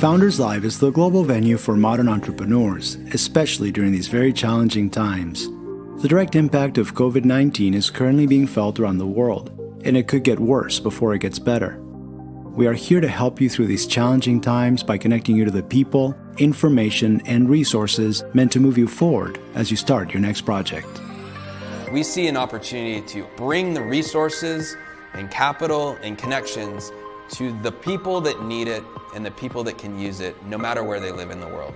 Founders Live is the global venue for modern entrepreneurs, especially during these very challenging times. The direct impact of COVID-19 is currently being felt around the world, and it could get worse before it gets better. We are here to help you through these challenging times by connecting you to the people, information, and resources meant to move you forward as you start your next project. We see an opportunity to bring the resources and capital and connections to the people that need it and the people that can use it, no matter where they live in the world.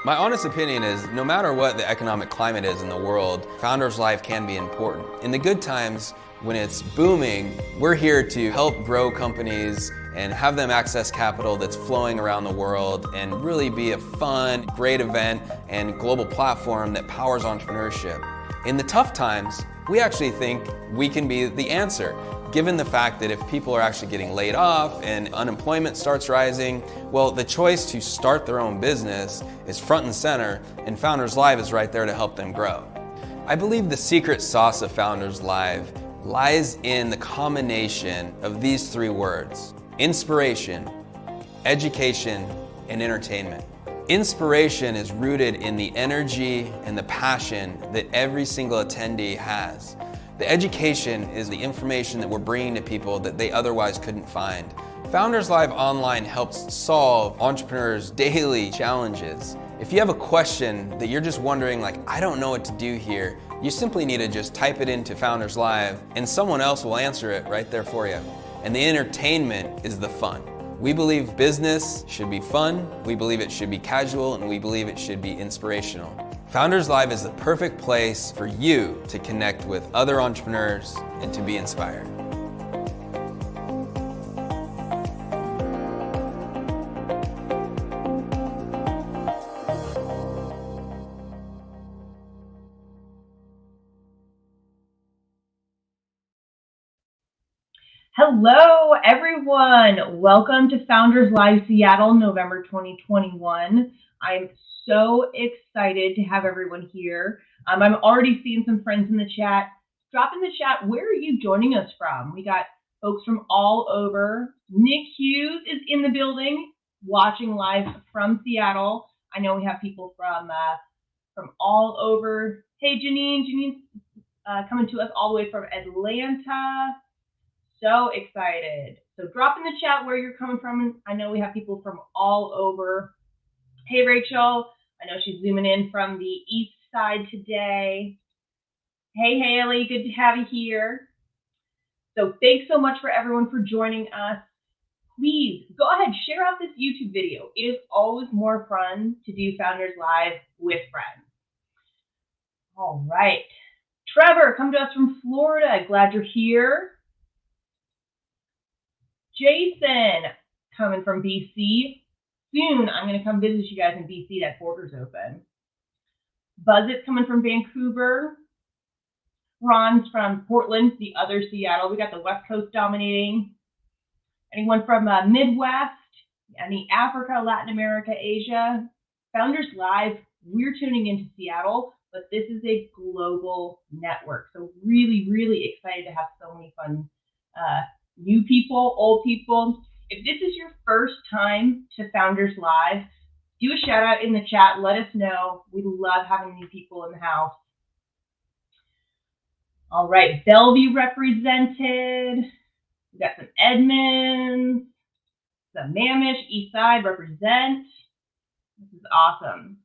My honest opinion is, no matter what the economic climate is in the world, Founders Live can be important. In the good times, when it's booming, we're here to help grow companies and have them access capital that's flowing around the world and really be a fun, great event and global platform that powers entrepreneurship. In the tough times, we actually think we can be the answer. Given the fact that if people are actually getting laid off and unemployment starts rising, well, the choice to start their own business is front and center, and Founders Live is right there to help them grow. I believe the secret sauce of Founders Live lies in the combination of these three words: inspiration, education, and entertainment. Inspiration is rooted in the energy and the passion that every single attendee has. The education is the information that we're bringing to people that they otherwise couldn't find. Founders Live Online helps solve entrepreneurs' daily challenges. If you have a question that you're just wondering, like, I don't know what to do here, you simply need to just type it into Founders Live and someone else will answer it right there for you. And the entertainment is the fun. We believe business should be fun, we believe it should be casual, and we believe it should be inspirational. Founders Live is the perfect place for you to connect with other entrepreneurs and to be inspired. Hello, everyone. Welcome to Founders Live Seattle, November 2021. I'm so excited to have everyone here. I'm already seeing some friends in the chat. Drop in the chat, where are you joining us from? We got folks from all over. Nick Hughes is in the building, watching live from Seattle. I know we have people from all over. Hey, Janine's coming to us all the way from Atlanta. So excited. So drop in the chat where you're coming from. I know we have people from all over. Hey, Rachel. I know she's zooming in from the east side today. Hey, Haley. Good to have you here. So thanks so much for everyone for joining us. Please go ahead, share out this YouTube video. It is always more fun to do Founders Live with friends. All right. Trevor, come to us from Florida. Glad you're here. Jason, coming from BC. Soon, I'm going to come visit you guys in BC. That border's open. Buzzit's coming from Vancouver. Ron's from Portland, the other Seattle. We got the West Coast dominating. Anyone from Midwest, any Africa, Latin America, Asia? Founders Live, we're tuning into Seattle, but this is a global network. So really, really excited to have so many fun new people, old people. If this is your first time to Founders Live, do a shout out in the chat. Let us know. We love having new people in the house. All right, Bellevue represented. We got some Edmonds, some Mamish, East Side represent. This is awesome.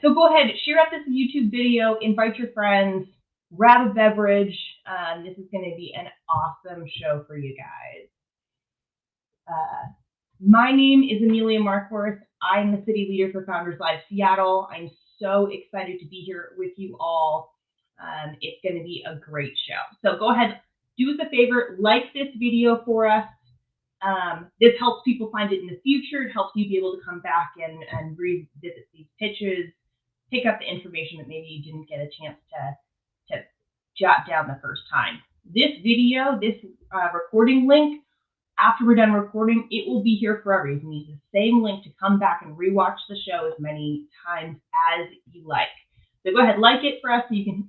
So go ahead, share out this YouTube video, invite your friends, grab a beverage. This is going to be an awesome show for you guys. My name is Amelia Markworth. I'm the city leader for Founders Live Seattle. I'm so excited to be here with you all. It's going to be a great show. So go ahead, do us a favor, like this video for us. This helps people find it in the future. It helps you be able to come back and revisit these pitches, pick up the information that maybe you didn't get a chance to jot down the first time. This video, this recording link, after we're done recording, it will be here forever. You can use the same link to come back and rewatch the show as many times as you like. So go ahead, like it for us so you can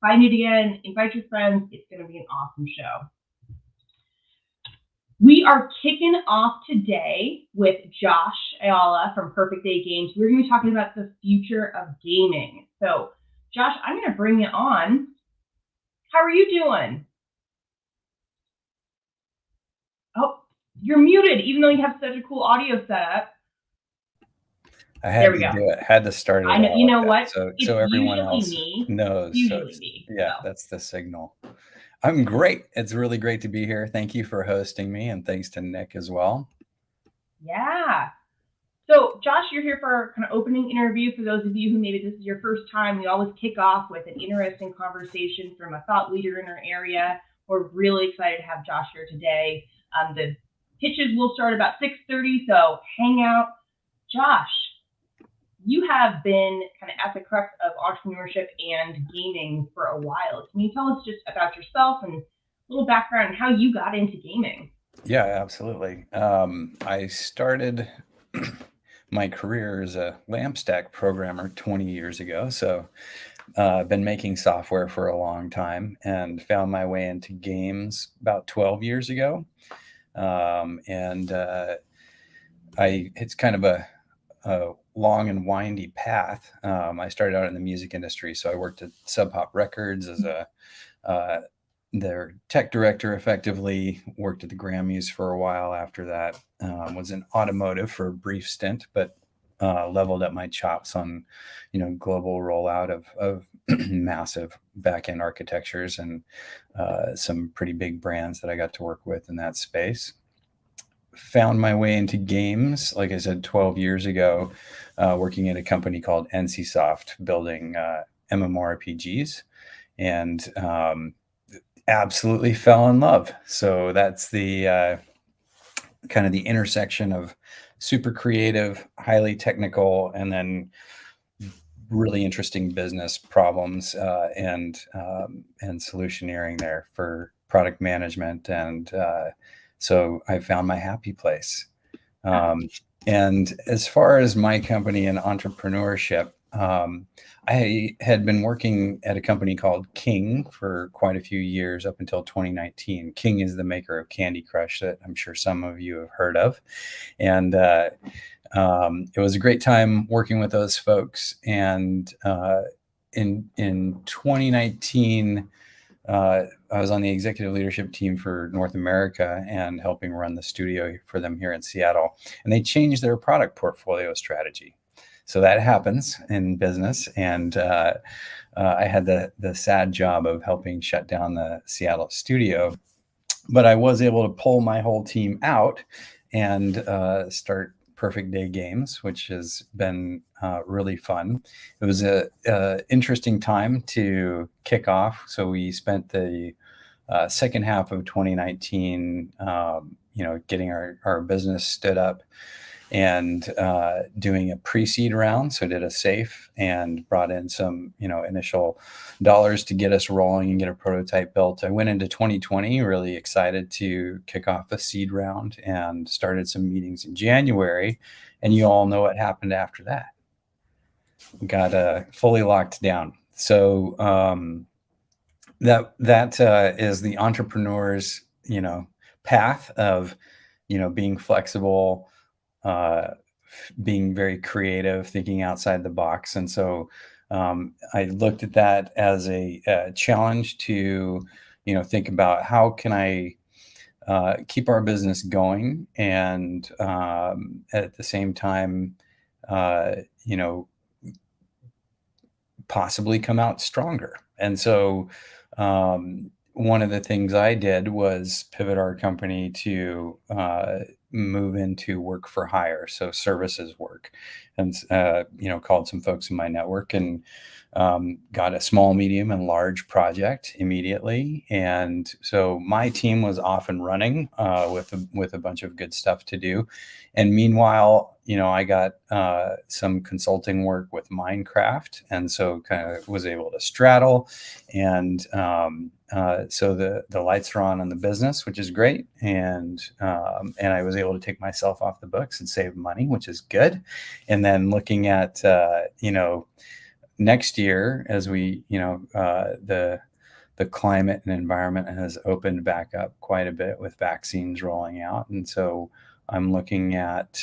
find it again, invite your friends. It's going to be an awesome show. We are kicking off today with Josh Ayala from Perfect Day Games. We're going to be talking about the future of gaming. So, Josh, I'm going to bring you on. How are you doing? Oh, you're muted, even though you have such a cool audio setup. I had to do it. Had to start it. I know. You know what? So everyone else knows. Usually me. Yeah, that's the signal. I'm great. It's really great to be here. Thank you for hosting me, and thanks to Nick as well. Yeah. So, Josh, you're here for our kind of opening interview. For those of you who maybe this is your first time, we always kick off with an interesting conversation from a thought leader in our area. We're really excited to have Josh here today. The pitches will start about 6:30, so hang out. Josh, you have been kind of at the crux of entrepreneurship and gaming for a while. Can you tell us just about yourself and a little background on how you got into gaming? Yeah, absolutely. I started my career as a lamp stack programmer 20 years ago. So I've been making software for a long time and found my way into games about 12 years ago. It's kind of a long and windy path. I started out in the music industry, so I worked at Sub Pop Records as their tech director, effectively worked at the Grammys for a while after that, was in automotive for a brief stint, but leveled up my chops on, global rollout of massive back-end architectures and some pretty big brands that I got to work with in that space. Found my way into games, like I said, 12 years ago, working at a company called NCSoft, building MMORPGs, and absolutely fell in love. So that's the kind of the intersection of super creative, highly technical, and then really interesting business problems and solutioneering there for product management. And so I found my happy place. And as far as my company and entrepreneurship, I had been working at a company called King for quite a few years up until 2019. King is the maker of Candy Crush that I'm sure some of you have heard of. And it was a great time working with those folks. And in 2019, I was on the executive leadership team for North America and helping run the studio for them here in Seattle. And they changed their product portfolio strategy. So that happens in business. And I had the sad job of helping shut down the Seattle studio. But I was able to pull my whole team out and start Perfect Day Games, which has been really fun. It was a interesting time to kick off. So we spent the second half of 2019, getting our business stood up and doing a pre-seed round. So did a safe and brought in some, initial dollars to get us rolling and get a prototype built. I went into 2020 really excited to kick off a seed round and started some meetings in January. And you all know what happened after that. We got fully locked down. So that is the entrepreneur's, path of, being flexible, being very creative, thinking outside the box. And so I looked at that as a challenge to, think about how can I keep our business going and at the same time, possibly come out stronger. And so one of the things I did was pivot our company to move into work for hire, so services work, and called some folks in my network and got a small, medium, and large project immediately. And so my team was off and running with a bunch of good stuff to do. And meanwhile, I got some consulting work with Minecraft, and so kind of was able to straddle. And so the lights are on the business, which is great. And I was able to take myself off the books and save money, which is good. And then looking at next year, as we the the climate and environment has opened back up quite a bit with vaccines rolling out. And so I'm looking at,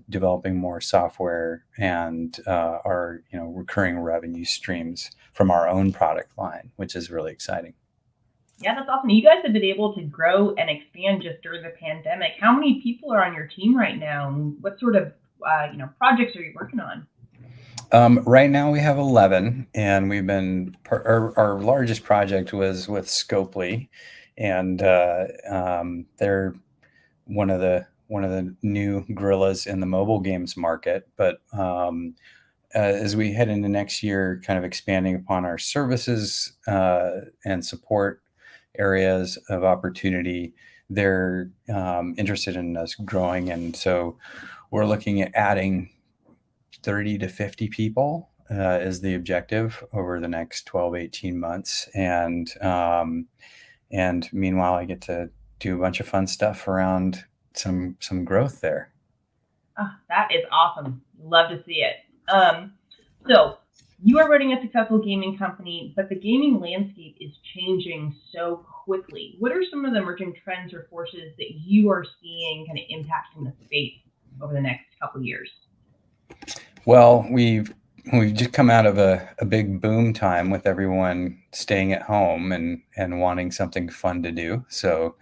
developing more software and our, recurring revenue streams from our own product line, which is really exciting. Yeah, that's awesome. You guys have been able to grow and expand just during the pandemic. How many people are on your team right now, and what sort of projects are you working on? Right now we have 11, and we've been our largest project was with Scopely, and they're one of the new gorillas in the mobile games market. But as we head into next year, kind of expanding upon our services and support areas of opportunity, they're interested in us growing, and so we're looking at adding 30 to 50 people is the objective over the next 12, 18 months. And meanwhile, I get to do a bunch of fun stuff around some growth there. Oh, that is awesome. Love to see it. So you are running a successful gaming company, but the gaming landscape is changing so quickly. What are some of the emerging trends or forces that you are seeing kind of impacting the space over the next couple of years? Well, we've just come out of a big boom time with everyone staying at home and wanting something fun to do. So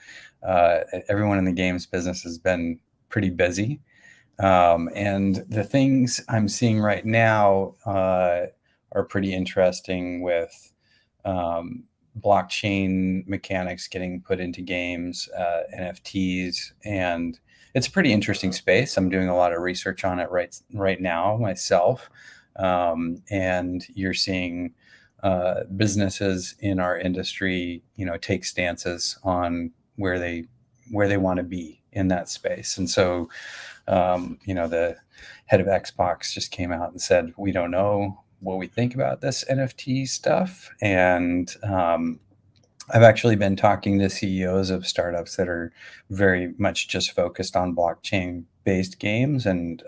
everyone in the games business has been pretty busy. And the things I'm seeing right now are pretty interesting with blockchain mechanics getting put into games, NFTs, and it's a pretty interesting space. I'm doing a lot of research on it right now myself. And you're seeing businesses in our industry, take stances on where they want to be in that space. And so, the head of Xbox just came out and said, we don't know what we think about this NFT stuff. And I've actually been talking to CEOs of startups that are very much just focused on blockchain-based games, and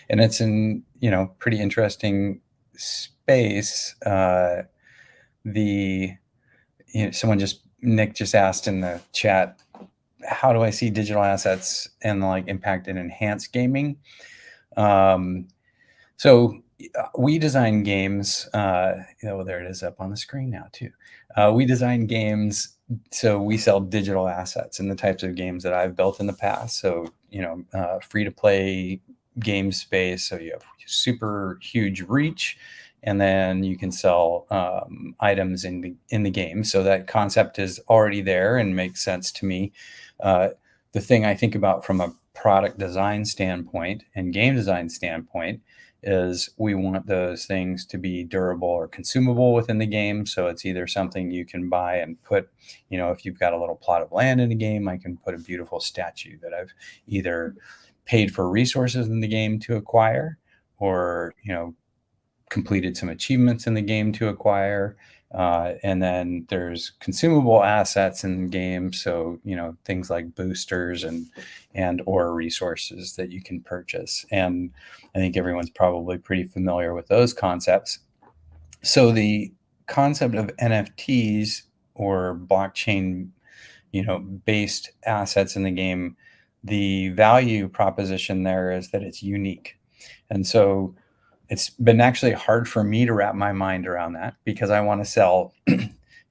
it's in pretty interesting space. Nick just asked in the chat, how do I see digital assets and impact and enhance gaming? So we design games. There it is up on the screen now too. We design games, so we sell digital assets in the types of games that I've built in the past. So free to play game space. So you have super huge reach, and then you can sell items in the game. So that concept is already there and makes sense to me. The thing I think about from a product design standpoint and game design standpoint is we want those things to be durable or consumable within the game. So it's either something you can buy and put, if you've got a little plot of land in the game, I can put a beautiful statue that I've either paid for resources in the game to acquire, or, completed some achievements in the game to acquire. And then there's consumable assets in the game. So, things like boosters and or resources that you can purchase. And I think everyone's probably pretty familiar with those concepts. So the concept of NFTs or blockchain, based assets in the game, the value proposition there is that it's unique. And so it's been actually hard for me to wrap my mind around that, because I want to sell,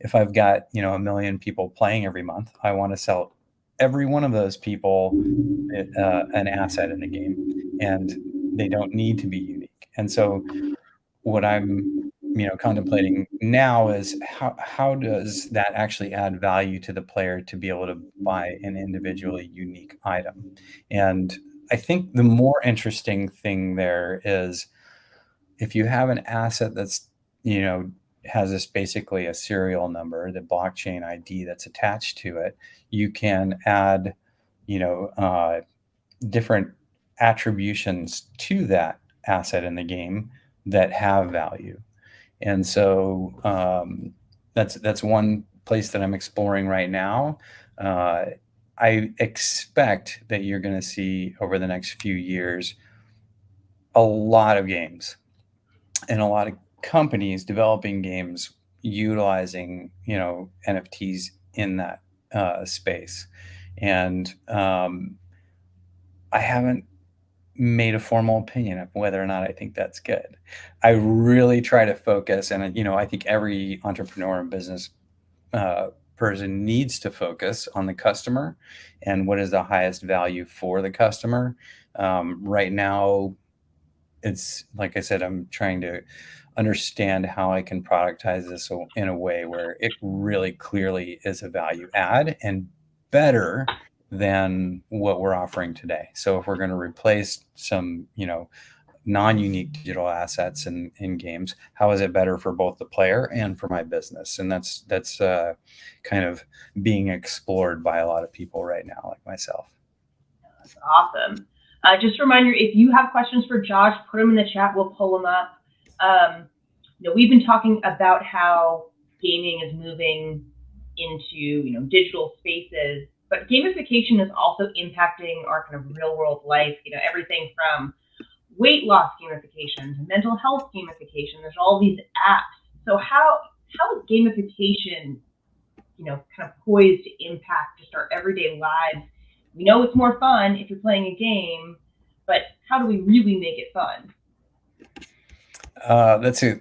if I've got, 1 million people playing every month, I want to sell every one of those people an asset in the game, and they don't need to be unique. And so what I'm, contemplating now is how does that actually add value to the player to be able to buy an individually unique item? And I think the more interesting thing there is, if you have an asset that's, has this basically a serial number, the blockchain ID that's attached to it, you can add, different attributions to that asset in the game that have value. And so that's one place that I'm exploring right now. I expect that you're going to see over the next few years a lot of games and a lot of companies developing games, utilizing, NFTs in that space. And I haven't made a formal opinion of whether or not I think that's good. I really try to focus, and I think every entrepreneur and business person needs to focus on the customer and what is the highest value for the customer. Right now, it's like I said, I'm trying to understand how I can productize this in a way where it really clearly is a value add and better than what we're offering today. So if we're going to replace some, non-unique digital assets in games, how is it better for both the player and for my business? And that's kind of being explored by a lot of people right now, like myself. That's awesome. Just a reminder, if you have questions for Josh, put them in the chat. We'll pull them up. We've been talking about how gaming is moving into digital spaces, but gamification is also impacting our kind of real world life. Everything from weight loss gamification to mental health gamification. There's all these apps. So how is gamification, kind of poised to impact just our everyday lives? We know it's more fun if you're playing a game, but how do we really make it fun? That's a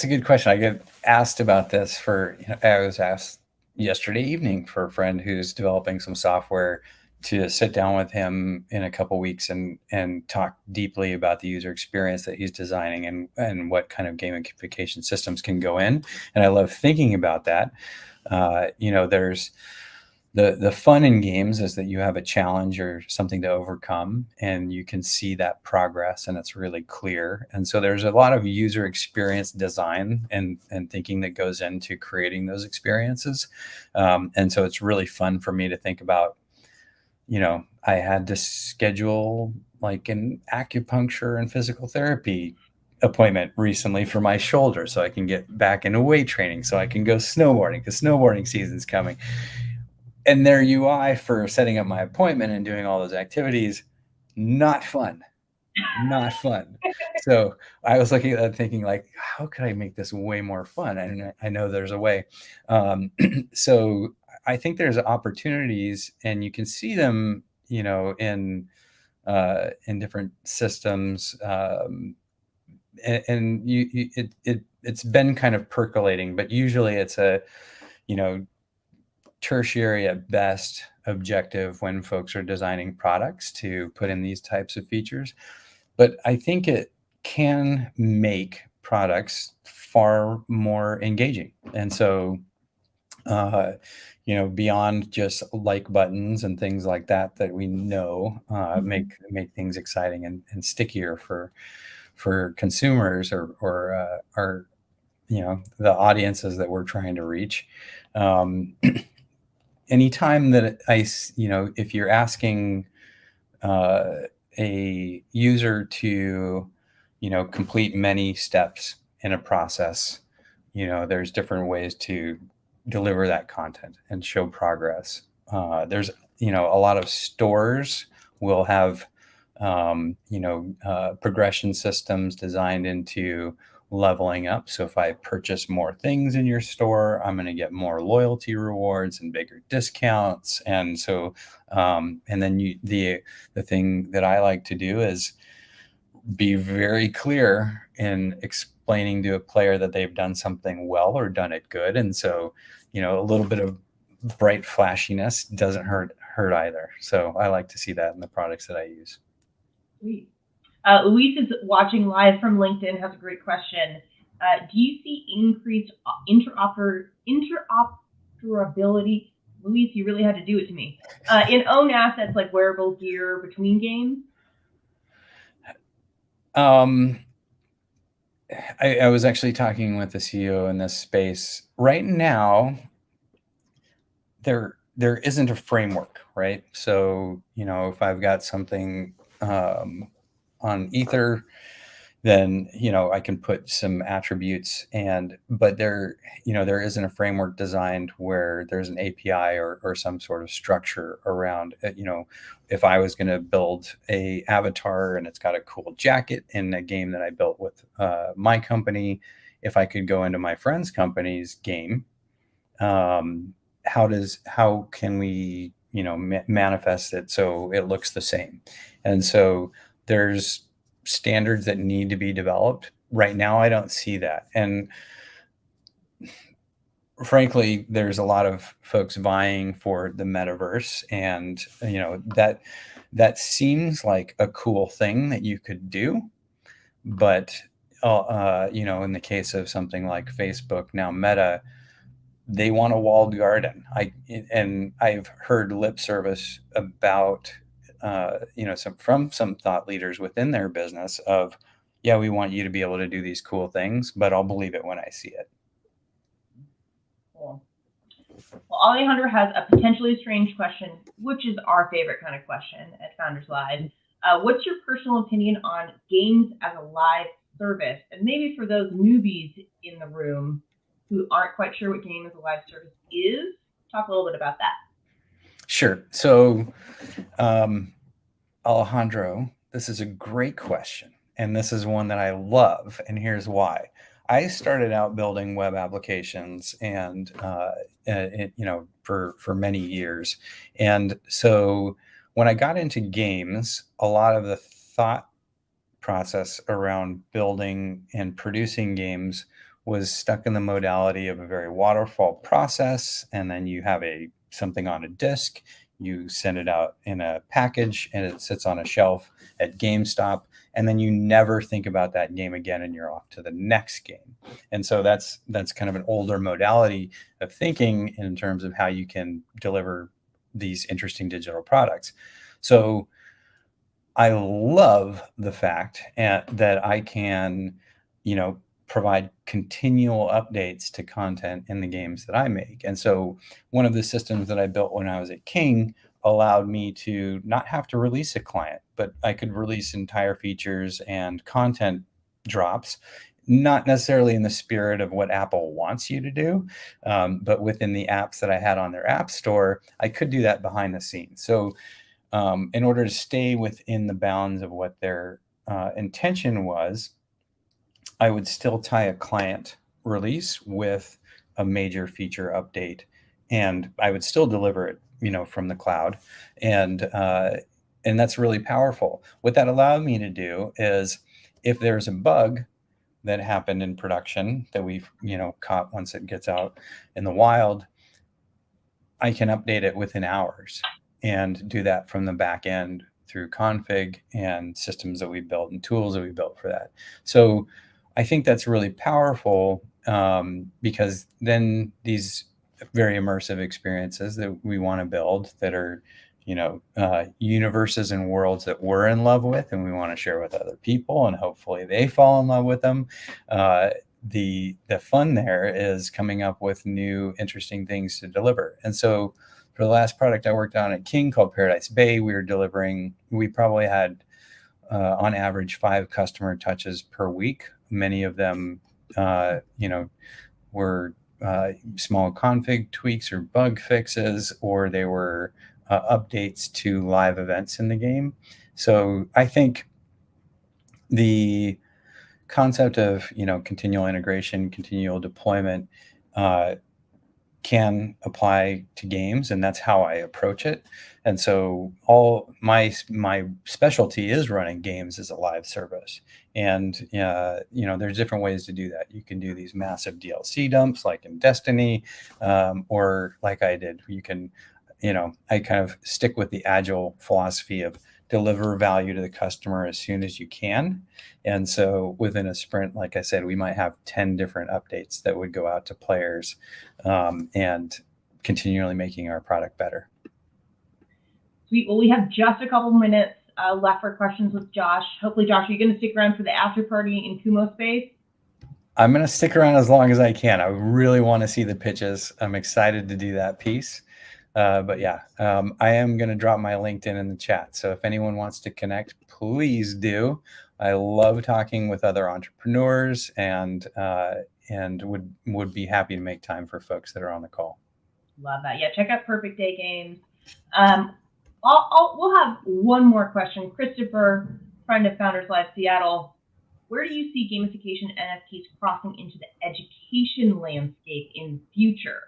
good question. I get asked about this I was asked yesterday evening for a friend who's developing some software to sit down with him in a couple weeks and talk deeply about the user experience that he's designing and what kind of gamification systems can go in. And I love thinking about that. There's the fun in games is that you have a challenge or something to overcome, and you can see that progress, and it's really clear. And so there's a lot of user experience design and thinking that goes into creating those experiences. And so it's really fun for me to think about. I had to schedule like an acupuncture and physical therapy appointment recently for my shoulder so I can get back into weight training, so I can go snowboarding because snowboarding season's coming. And there you are for setting up my appointment and doing all those activities. Not fun. So I was looking at that thinking like, how could I make this way more fun? And I know there's a way. So I think there's opportunities, and you can see them, in different systems. It's been kind of percolating, but usually it's a, tertiary at best objective when folks are designing products to put in these types of features. But I think it can make products far more engaging. And so, beyond just like buttons and things like that we know make things exciting and stickier for consumers or the audiences that we're trying to reach. Anytime that if you're asking a user to, complete many steps in a process, there's different ways to deliver that content and show progress. There's, a lot of stores will have, progression systems designed into leveling up. So if I purchase more things in your store, I'm going to get more loyalty rewards and bigger discounts. And so, and then the thing that I like to do is be very clear in explaining to a player that they've done something well or done it good. And so, a little bit of bright flashiness doesn't hurt either. So I like to see that in the products that I use. Sweet. Luis is watching live from LinkedIn, has a great question. Do you see increased interoperability? Luis, you really had to do it to me. In own assets like wearable gear between games? I was actually talking with the CEO in this space. Right now, there isn't a framework, right? So, if I've got something on Ether, then I can put some attributes but there isn't a framework designed where there's an API or some sort of structure around it. If I was going to build a avatar and it's got a cool jacket in a game that I built with my company, if I could go into my friend's company's game, how can we, manifest it so it looks the same? And so there's standards that need to be developed. Right now, I don't see that. And frankly, there's a lot of folks vying for the metaverse, and that seems like a cool thing that you could do. But in the case of something like Facebook, now Meta, they want a walled garden. I've heard lip service about some thought leaders within their business of, yeah, we want you to be able to do these cool things, but I'll believe it when I see it. Cool. Well, Alejandro has a potentially strange question, which is our favorite kind of question at Founders Live. What's your personal opinion on games as a live service? And maybe for those newbies in the room who aren't quite sure what game as a live service is, talk a little bit about that. Sure. So, Alejandro, this is a great question. And this is one that I love. And here's why. I started out building web applications and, for many years. And so when I got into games, a lot of the thought process around building and producing games was stuck in the modality of a very waterfall process. And then you have something on a disk, you send it out in a package, and it sits on a shelf at GameStop. And then you never think about that game again, and you're off to the next game. And so that's kind of an older modality of thinking in terms of how you can deliver these interesting digital products. So I love the fact that I can, provide continual updates to content in the games that I make. And so one of the systems that I built when I was at King allowed me to not have to release a client, but I could release entire features and content drops, not necessarily in the spirit of what Apple wants you to do, but within the apps that I had on their app store, I could do that behind the scenes. So in order to stay within the bounds of what their intention was, I would still tie a client release with a major feature update, and I would still deliver it, from the cloud. And that's really powerful. What that allowed me to do is, if there's a bug that happened in production that we've, caught once it gets out in the wild, I can update it within hours and do that from the back end through config and systems that we built and tools that we built for that. So I think that's really powerful, because then these very immersive experiences that we want to build that are, universes and worlds that we're in love with and we want to share with other people, and hopefully they fall in love with them. The fun there is coming up with new, interesting things to deliver. And so for the last product I worked on at King called Paradise Bay, we probably had on average 5 customer touches per week. Many of them, were small config tweaks or bug fixes, or they were updates to live events in the game. So I think the concept of, continual integration, continual deployment can apply to games, and that's how I approach it. And so all my specialty is running games as a live service. And there's different ways to do that. You can do these massive DLC dumps like in Destiny, or like I did. You can, I kind of stick with the agile philosophy of deliver value to the customer as soon as you can. And so within a sprint, like I said, we might have 10 different updates that would go out to players, and continually making our product better. Sweet. Well, we have just a couple minutes left for questions with Josh. Hopefully, Josh, are you going to stick around for the after party in Kumo space? I'm going to stick around as long as I can. I really want to see the pitches. I'm excited to do that piece. But yeah, I am going to drop my LinkedIn in the chat. So if anyone wants to connect, please do. I love talking with other entrepreneurs, and would be happy to make time for folks that are on the call. Love that. Yeah, check out Perfect Day Games. We'll have one more question. Christopher, friend of Founders Live Seattle. where do you see gamification NFTs crossing into the education landscape in the future?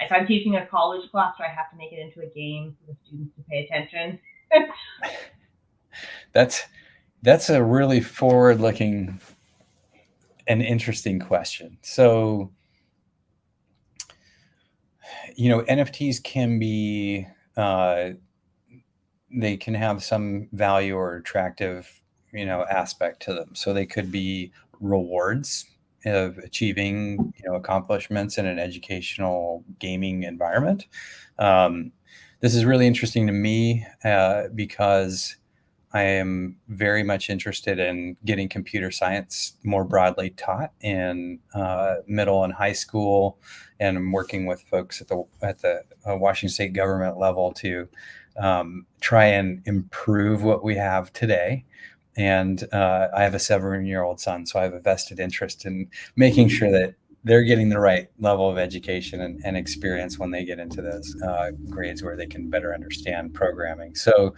If I'm teaching a college class, do I have to make it into a game for the students to pay attention? That's a really forward-looking and interesting question. So, NFTs can be, they can have some value or attractive, aspect to them. So they could be rewards of achieving, accomplishments in an educational gaming environment. This is really interesting to me because I am very much interested in getting computer science more broadly taught in middle and high school, and I'm working with folks at the Washington State government level to try and improve what we have today. And I have a 7-year-old son, so I have a vested interest in making sure that they're getting the right level of education and experience when they get into those grades where they can better understand programming. So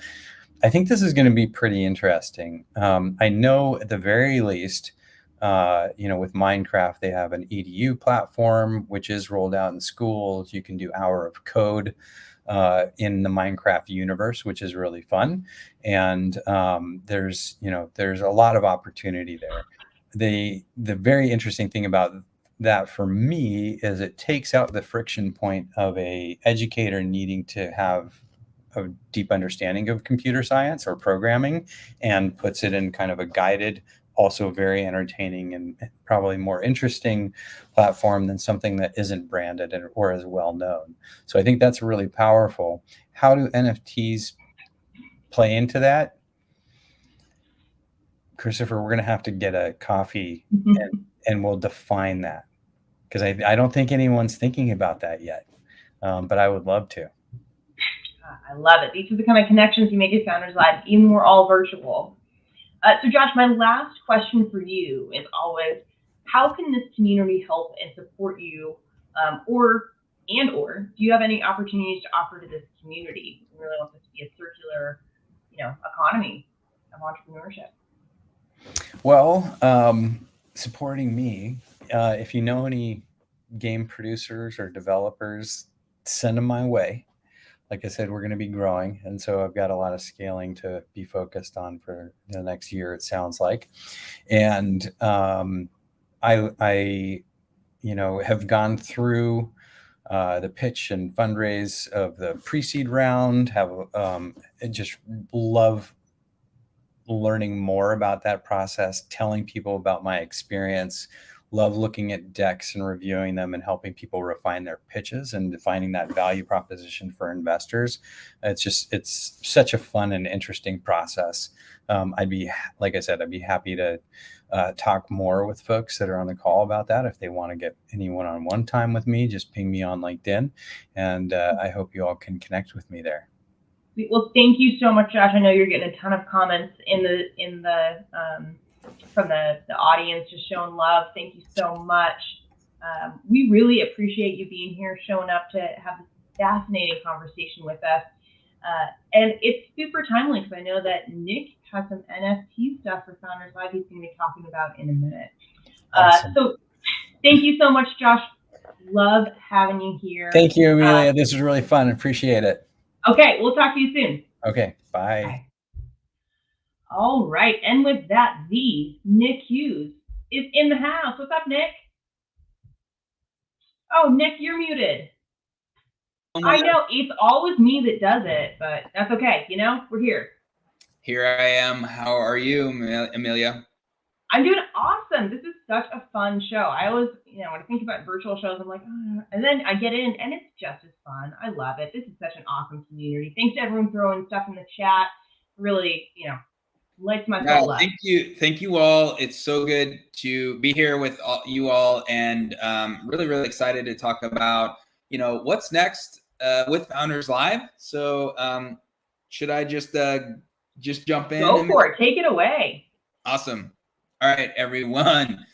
I think this is going to be pretty interesting. I know at the very least, with Minecraft, they have an EDU platform, which is rolled out in schools. You can do Hour of Code in the Minecraft universe, which is really fun. And there's a lot of opportunity there. The very interesting thing about that for me is it takes out the friction point of a educator needing to have a deep understanding of computer science or programming, and puts it in kind of a guided, also very entertaining and probably more interesting platform than something that isn't branded or as well known. So I think that's really powerful. How do NFTs play into that? Christopher, we're going to have to get a coffee and we'll define that, because I don't think anyone's thinking about that yet, but I would love to. I love it. These are the kind of connections you make at Founders Live, even we're all virtual. So Josh, my last question for you is always, how can this community help and support you, or do you have any opportunities to offer to this community? We really want this to be a circular, economy of entrepreneurship. Well, supporting me, if you know any game producers or developers, send them my way. Like I said, we're going to be growing, and so I've got a lot of scaling to be focused on for the next year, it sounds like. And I have gone through the pitch and fundraise of the pre-seed round. Just love learning more about that process, telling people about my experience. Love looking at decks and reviewing them and helping people refine their pitches and defining that value proposition for investors. It's such a fun and interesting process. I'd be happy to talk more with folks that are on the call about that. If they want to get any one-on-one time with me, just ping me on LinkedIn, and I hope you all can connect with me there. Well, thank you so much, Josh. I know you're getting a ton of comments from the audience, just showing love. Thank you so much. We really appreciate you being here, showing up to have this fascinating conversation with us. And it's super timely because I know that Nick has some NFT stuff for Founders Live he's going to be talking about in a minute. Awesome. So thank you so much, Josh. Love having you here. Thank you, Amelia. This was really fun. Appreciate it. Okay, we'll talk to you soon. Okay, bye. Bye. All right, and with that, Nick Hughes is in the house. What's up, Nick? Oh, Nick, you're muted. I know, it's always me that does it, but that's okay. We're here. Here I am. How are you, Amelia? I'm doing awesome. This is such a fun show. I always, when I think about virtual shows, I'm like, oh, and then I get in and it's just as fun. I love it. This is such an awesome community. Thanks to everyone throwing stuff in the chat. Really, lights my soul up. Thank you all. It's so good to be here with you all, and really, really excited to talk about, what's next with Founders Live. So should I just jump in? Go for it. Take it away. Awesome. All right, everyone.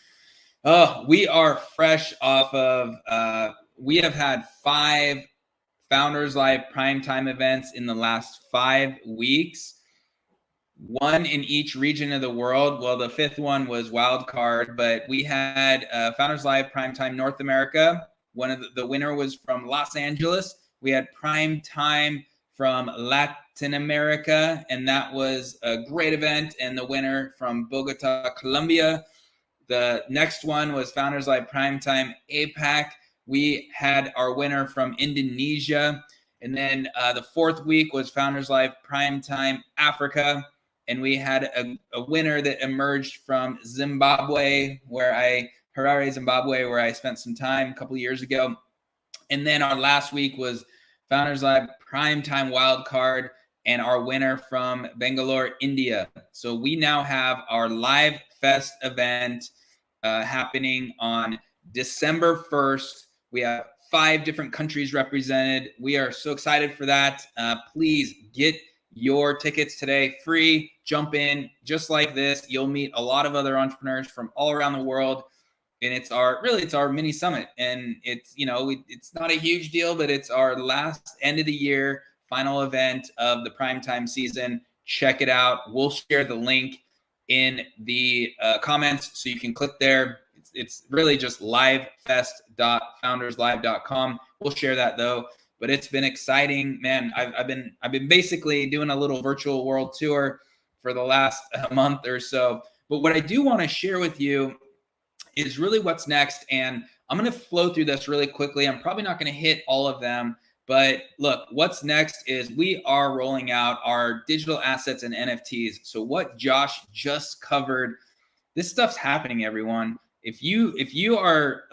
Oh, we are fresh off of, we have had 5 Founders Live primetime events in the last 5 weeks. one in each region of the world. Well, the fifth one was wild card, but we had Founders Live Primetime North America. One of the winner was from Los Angeles. We had Primetime from Latin America, and that was a great event. And the winner from Bogota, Colombia. The next one was Founders Live Primetime APAC. We had our winner from Indonesia. And then the fourth week was Founders Live Primetime Africa. And we had a winner that emerged from Zimbabwe, Harare, Zimbabwe, where I spent some time a couple of years ago. And then our last week was Founders Live Primetime Wildcard, and our winner from Bangalore, India. So we now have our Live Fest event happening on December 1st. We have 5 different countries represented. We are so excited for that. Please get your tickets today, free. Jump in just like this. You'll meet a lot of other entrepreneurs from all around the world. And it's our mini summit. And it's, it's not a huge deal, but it's our last end of the year final event of the primetime season. Check it out. We'll share the link in the comments so you can click there. It's really just livefest.founderslive.com. We'll share that though. But it's been exciting, man. I've been basically doing a little virtual world tour for the last month or so. But what I do want to share with you is really what's next. And I'm going to flow through this really quickly. I'm probably not going to hit all of them. But look, what's next is we are rolling out our digital assets and NFTs. So what Josh just covered, this stuff's happening, everyone. If you are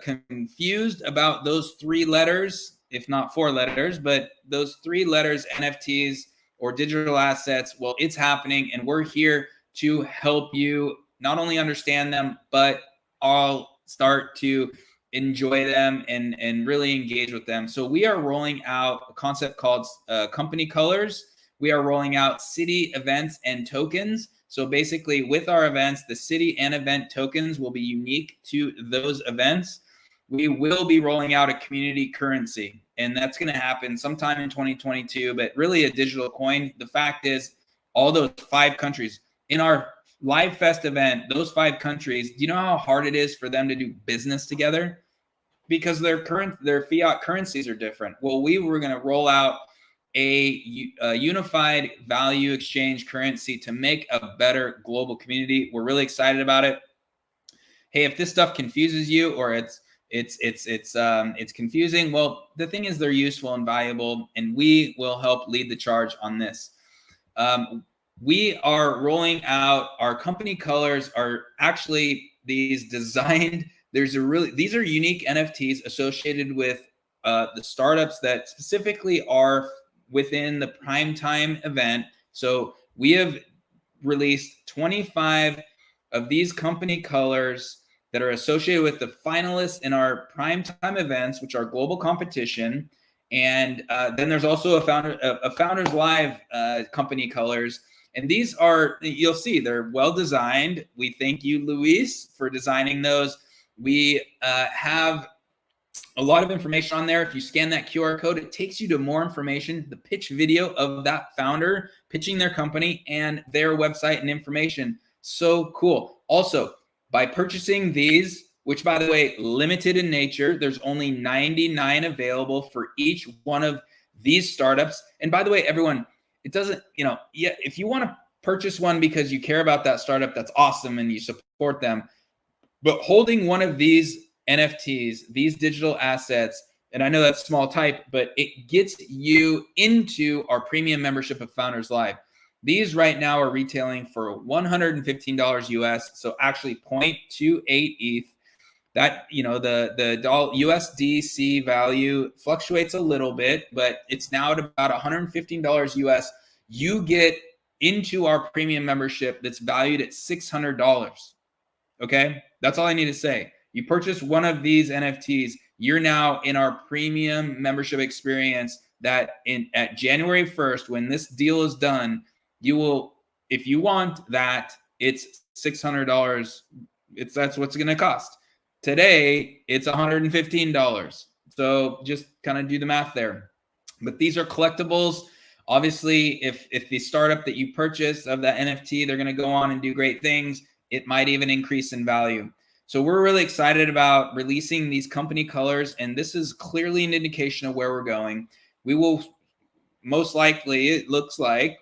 confused about those 3 letters, if not 4 letters, but those 3 letters, NFTs or digital assets, well, it's happening. And we're here to help you not only understand them, but all start to enjoy them and really engage with them. So we are rolling out a concept called company colors. We are rolling out city events and tokens. So basically with our events, the city and event tokens will be unique to those events. We will be rolling out a community currency, and that's going to happen sometime in 2022, but really a digital coin. The fact is all those 5 countries in our Live Fest event, those 5 countries, do you know how hard it is for them to do business together? Because their fiat currencies are different. Well, we were going to roll out a unified value exchange currency to make a better global community. We're really excited about it. Hey, if this stuff confuses you or it's confusing, well, the thing is they're useful and valuable, and we will help lead the charge on this. We are rolling out our company colors are actually these designed. These are unique NFTs associated with the startups that specifically are within the primetime event. So we have released 25 of these company colors that are associated with the finalists in our primetime events, which are global competition. And then there's also a Founders Live company colors. And these are, you'll see, they're well designed. We thank you, Luis, for designing those. We have a lot of information on there. If you scan that QR code, it takes you to more information, the pitch video of that founder pitching their company and their website and information. So cool. Also, by purchasing these, which by the way, limited in nature, there's only 99 available for each one of these startups. And by the way, everyone, it doesn't, if you want to purchase one because you care about that startup, that's awesome and you support them. But holding one of these NFTs, these digital assets, and I know that's small type, but it gets you into our premium membership of Founders Live. These right now are retailing for $115 US, so actually 0.28 ETH. That, the USDC value fluctuates a little bit, but it's now at about $115 US. You get into our premium membership that's valued at $600. Okay, that's all I need to say. You purchase one of these NFTs, you're now in our premium membership experience that at January 1st, when this deal is done, you will, if you want that, it's $600. That's what's going to cost. Today, it's $115. So just kind of do the math there. But these are collectibles. Obviously, if the startup that you purchase of that NFT, they're going to go on and do great things, it might even increase in value. So we're really excited about releasing these company colors, and this is clearly an indication of where we're going. We will most likely, it looks like,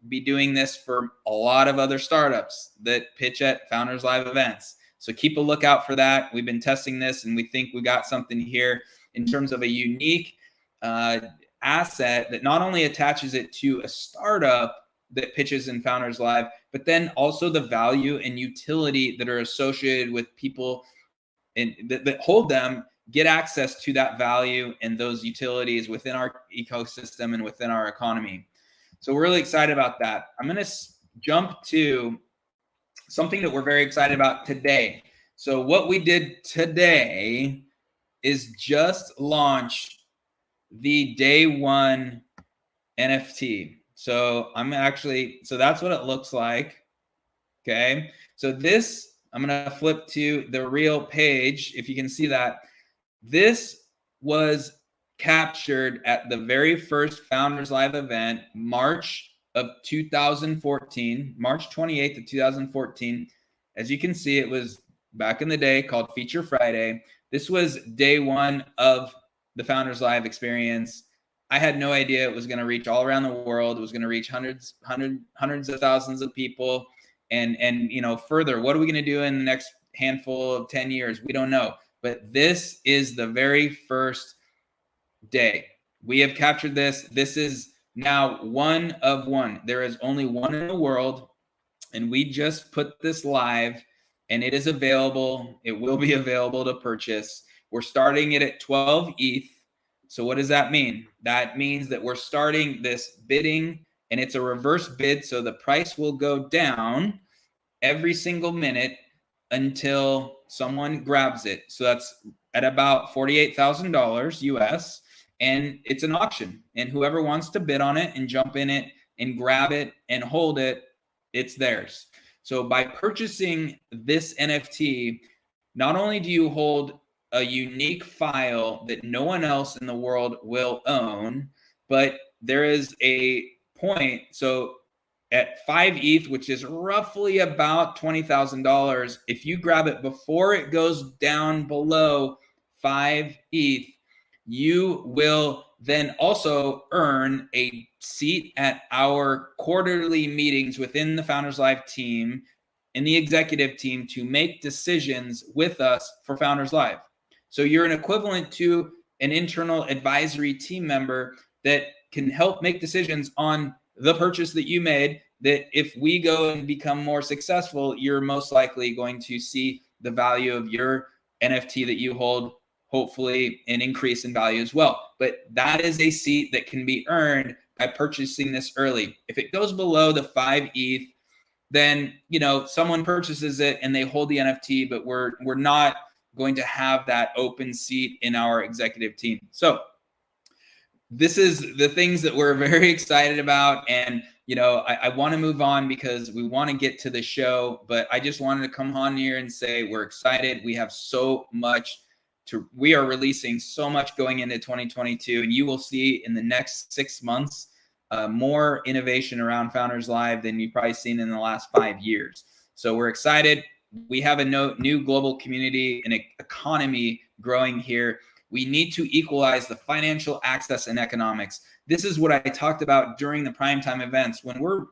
be doing this for a lot of other startups that pitch at Founders Live events. So keep a lookout for that. We've been testing this, and we think we got something here in terms of a unique asset that not only attaches it to a startup that pitches in Founders Live, but then also the value and utility that are associated with people and that hold them get access to that value and those utilities within our ecosystem and within our economy. So we're really excited about that. I'm going to jump to something that we're very excited about today. So what we did today is just launch the day one NFT. So so that's what it looks like. Okay. So this, I'm going to flip to the real page. If you can see that, this was captured at the very first Founders Live event, March of 2014, March 28th of 2014. As you can see, it was back in the day called Feature Friday. This was day one of the Founders Live experience. I had no idea it was going to reach all around the world. It was going to reach hundreds of thousands of people. And further, what are we going to do in the next handful of 10 years? We don't know. But this is the very first day. We have captured this. This is now one of one. There is only one in the world, and we just put this live, and it is available. It will be available to purchase. We're starting it at 12 ETH. So what does that mean? That means that we're starting this bidding, and it's a reverse bid. So the price will go down every single minute until someone grabs it. So that's at about $48,000 US, and it's an auction, and whoever wants to bid on it and jump in it and grab it and hold it, it's theirs. So by purchasing this NFT, not only do you hold a unique file that no one else in the world will own, but there is a point. So at 5 ETH, which is roughly about $20,000, if you grab it before it goes down below 5 ETH, you will then also earn a seat at our quarterly meetings within the Founders Live team and the executive team to make decisions with us for Founders Live. So you're an equivalent to an internal advisory team member that can help make decisions on the purchase that you made, that if we go and become more successful, you're most likely going to see the value of your NFT that you hold, hopefully an increase in value as well. But that is a seat that can be earned by purchasing this early. If it goes below the 5 ETH, then someone purchases it and they hold the NFT, but we're not going to have that open seat in our executive team. So this is the things that we're very excited about. And, I want to move on because we want to get to the show, but I just wanted to come on here and say we're excited. We have so much we are releasing so much going into 2022, and you will see in the next 6 months, more innovation around Founders Live than you've probably seen in the last 5 years. So we're excited. We have a new global community and economy growing here. We need to equalize the financial access and economics. This is what I talked about during the primetime events. When we're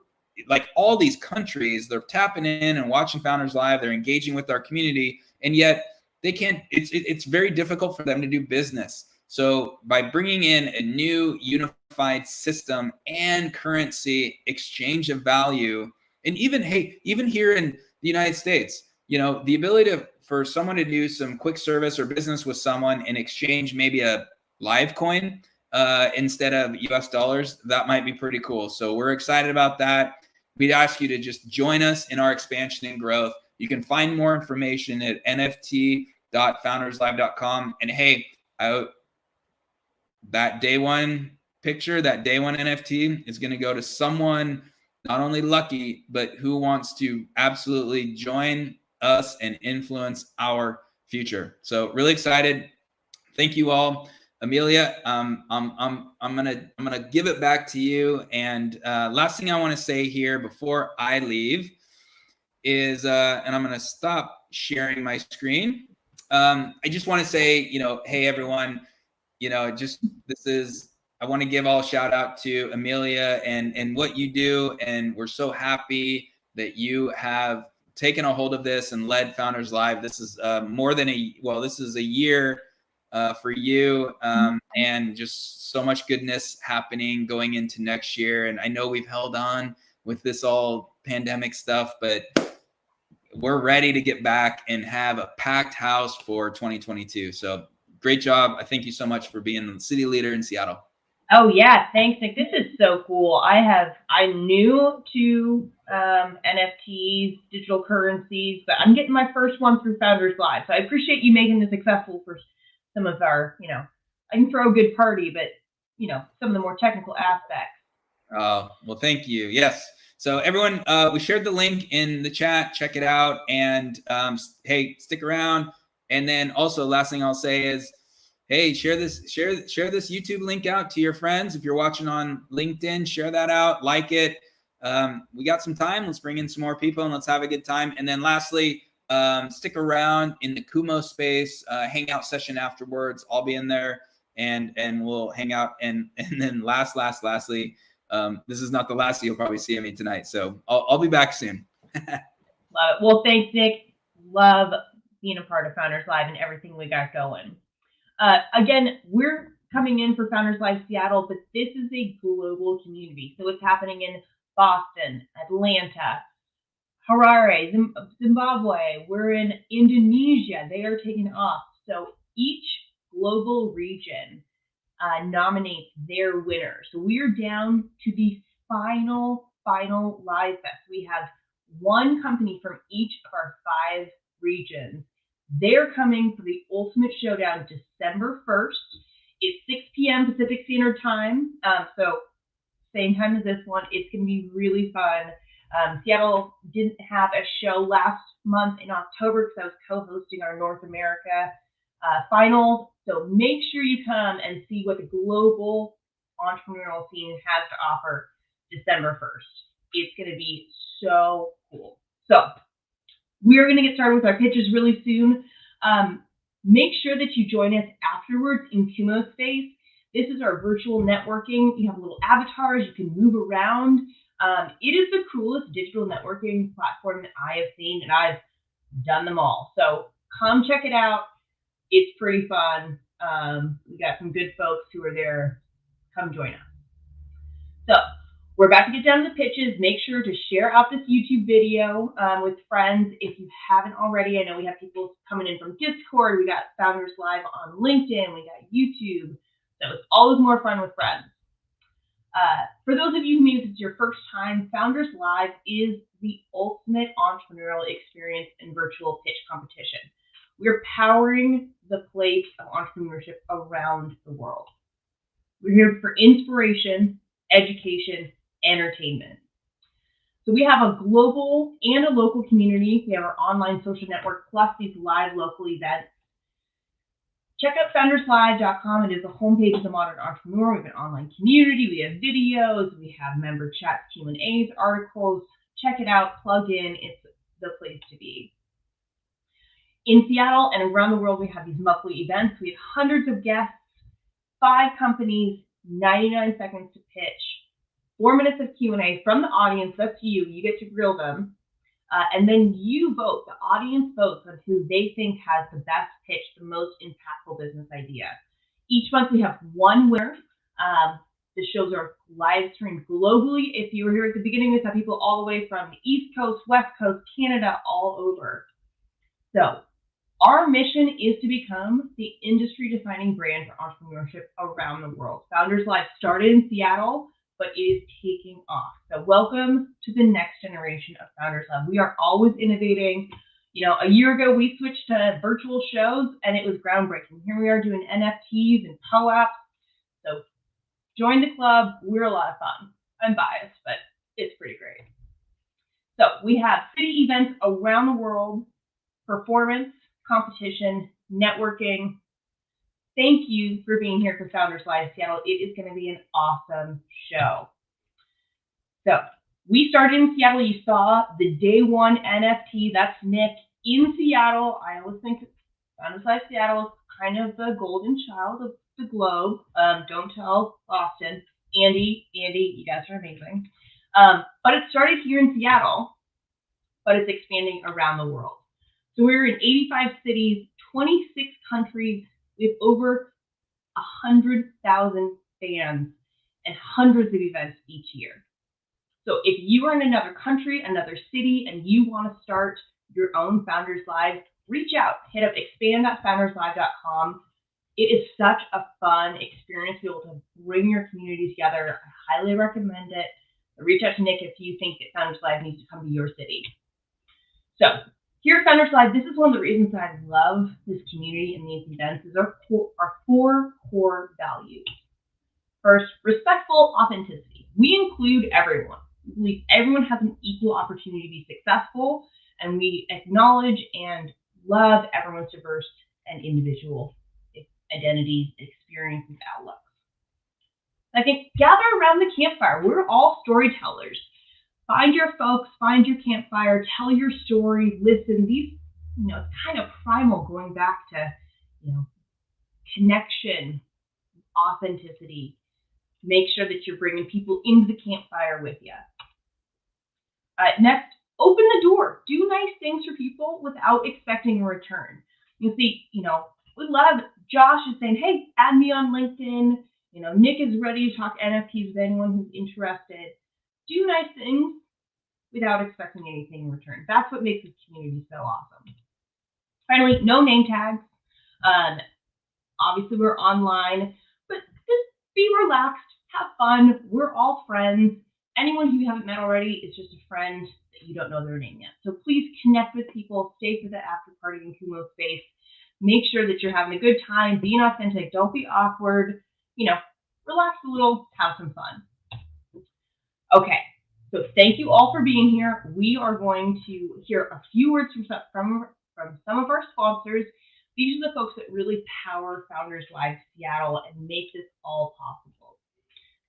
like all these countries, they're tapping in and watching Founders Live, they're engaging with our community, and yet they can't, it's very difficult for them to do business. So by bringing in a new unified system and currency exchange of value, and even here in the United States, the ability for someone to do some quick service or business with someone and exchange maybe a live coin instead of US dollars, that might be pretty cool. So we're excited about that. We'd ask you to just join us in our expansion and growth. You can find more information at nft.founderslive.com. And hey, that day one picture, that day one NFT is going to go to someone not only lucky, but who wants to absolutely join us and influence our future. So really excited. Thank you all. Amelia, I'm gonna give it back to you. And last thing I want to say here before I leave is, and I'm gonna stop sharing my screen. I just want to say, hey everyone, I want to give all shout out to Amelia and what you do, and we're so happy that you have taken a hold of this and led Founders Live. This is this is a year for you, and just so much goodness happening going into next year. And I know we've held on with this all pandemic stuff, but we're ready to get back and have a packed house for 2022. So great job. I thank you so much for being the city leader in Seattle. Oh yeah, thanks, Nick. This is so cool. I'm new to NFTs, digital currencies, but I'm getting my first one through Founders Live. So I appreciate you making this successful for some of our, I can throw a good party, but some of the more technical aspects. Well, thank you. Yes. So everyone, we shared the link in the chat. Check it out, and hey, stick around. And then also, last thing I'll say is, hey, share this YouTube link out to your friends. If you're watching on LinkedIn, share that out, like it. We got some time. Let's bring in some more people and let's have a good time. And then lastly, stick around in the Kumo space, hangout session afterwards. I'll be in there and we'll hang out. And then lastly, this is not the last you'll probably see of me tonight. So I'll be back soon. Love it. Well, thanks, Nick. Love being a part of Founders Live and everything we got going. Again, we're coming in for Founders Live Seattle, but this is a global community. So it's happening in Boston, Atlanta, Harare, Zimbabwe. We're in Indonesia. They are taking off. So each global region nominates their winner. So we are down to the final Live Fest. We have one company from each of our 5 regions. They're coming for the ultimate showdown December 1st. It's 6 p.m. Pacific Standard Time. So same time as this one. It's going to be really fun. Seattle didn't have a show last month in October because I was co-hosting our North America finals. So make sure you come and see what the global entrepreneurial scene has to offer December 1st. It's going to be so cool. So we're going to get started with our pitches really soon. Make sure that you join us afterwards in Kumo Space. This is our virtual networking. You have little avatars. You can move around. It is the coolest digital networking platform that I have seen, and I've done them all. So come check it out. It's pretty fun. We got some good folks who are there. Come join us. So we're about to get down to the pitches. Make sure to share out this YouTube video with friends if you haven't already. I know we have people coming in from Discord. We got Founders Live on LinkedIn. We got YouTube. So it's always more fun with friends. For those of you who maybe this is your first time, Founders Live is the ultimate entrepreneurial experience and virtual pitch competition. We're powering the place of entrepreneurship around the world. We're here for inspiration, education, entertainment. So we have a global and a local community. We have our online social network plus these live local events. Check out founderslive.com. It is the homepage of the modern entrepreneur. We have an online community. We have videos. We have member chats, Q&As, articles. Check it out. Plug in. It's the place to be. In Seattle and around the world, we have these monthly events. We have hundreds of guests, 5 companies, 99 seconds to pitch, 4 minutes of Q&A from the audience. That's you. You get to grill them. And then you vote. The audience votes on who they think has the best pitch, the most impactful business idea. Each month we have one winner. The shows are live streamed globally. If you were here at the beginning, we have people all the way from the East Coast, West Coast, Canada, all over. So our mission is to become the industry-defining brand for entrepreneurship around the world. Founders Live started in Seattle, but it is taking off. So welcome to the next generation of Founders Live. We are always innovating. A year ago, we switched to virtual shows, and it was groundbreaking. Here we are doing NFTs and co-ops. So join the club. We're a lot of fun. I'm biased, but it's pretty great. So we have city events around the world, performance, competition, networking. thank you for being here for Founders Live Seattle. It is going to be an awesome show. So we started in Seattle. You saw the day one NFT. That's Nick in Seattle. I always think Founders Live Seattle is kind of the golden child of the globe. Don't tell Austin. Andy, you guys are amazing. But it started here in Seattle, but it's expanding around the world. So we're in 85 cities, 26 countries, with over 100,000 fans and hundreds of events each year. So if you are in another country, another city, and you want to start your own Founders Live, reach out. Hit up expand.founderslive.com. It is such a fun experience to be able to bring your community together. I highly recommend it. Reach out to Nick if you think that Founders Live needs to come to your city. So here at Founders Live, this is one of the reasons that I love this community and these events is our 4 core values. First, respectful authenticity. We include everyone. We believe everyone has an equal opportunity to be successful, and we acknowledge and love everyone's diverse and individual identities, experiences, outlooks. Second, gather around the campfire. We're all storytellers. Find your folks, find your campfire, tell your story, listen. These, it's kind of primal, going back to, connection, authenticity. Make sure that you're bringing people into the campfire with you. Next, open the door. Do nice things for people without expecting a return. You see, we love Josh is saying, hey, add me on LinkedIn. Nick is ready to talk NFTs with anyone who's interested. Do nice things without expecting anything in return. That's what makes this community so awesome. Finally, no name tags. Obviously, we're online, but just be relaxed, have fun. We're all friends. Anyone who you haven't met already is just a friend that you don't know their name yet. So please connect with people, stay for the after party in Kumo space. Make sure that you're having a good time, being authentic. Don't be awkward. Relax a little, have some fun. Okay, so thank you all for being here. We are going to hear a few words from some of our sponsors. These are the folks that really power Founders Live Seattle and make this all possible.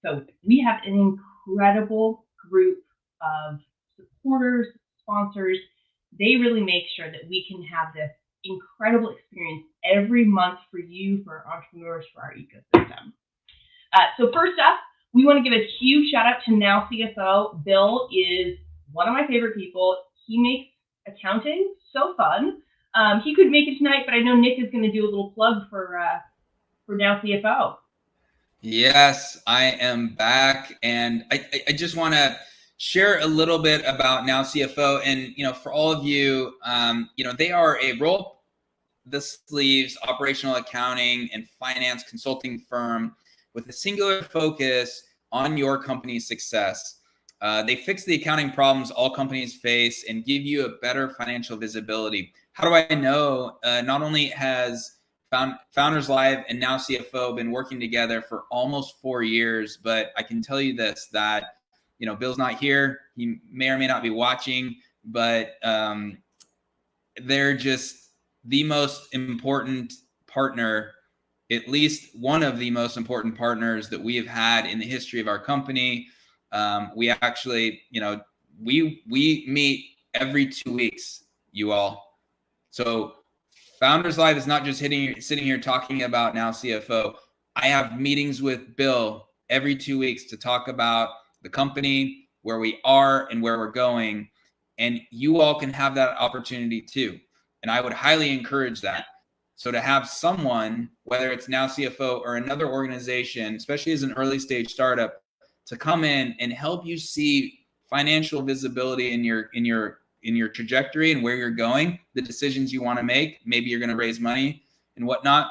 So we have an incredible group of supporters, sponsors. They really make sure that we can have this incredible experience every month for you, for our entrepreneurs, for our ecosystem. So first up, we want to give a huge shout out to Now CFO. Bill is one of my favorite people. He makes accounting so fun. He could make it tonight, but I know Nick is going to do a little plug for Now CFO. Yes, I am back, and I just want to share a little bit about Now CFO. And for all of you, they are a roll the sleeves operational accounting and finance consulting firm with a singular focus on your company's success. They fix the accounting problems all companies face and give you a better financial visibility. How do I know? Not only has Founders Live and Now CFO been working together for almost 4 years, but I can tell you this, that Bill's not here. He may or may not be watching, but they're just the most important partner, at least one of the most important partners that we have had in the history of our company. We actually, we meet every 2 weeks, you all. So Founders Live is not just sitting here talking about Now CFO. I have meetings with Bill every 2 weeks to talk about the company, where we are and where we're going. And you all can have that opportunity too. And I would highly encourage that. So to have someone, whether it's Now CFO or another organization, especially as an early stage startup, to come in and help you see financial visibility in your trajectory and where you're going, the decisions you want to make, maybe you're going to raise money and whatnot,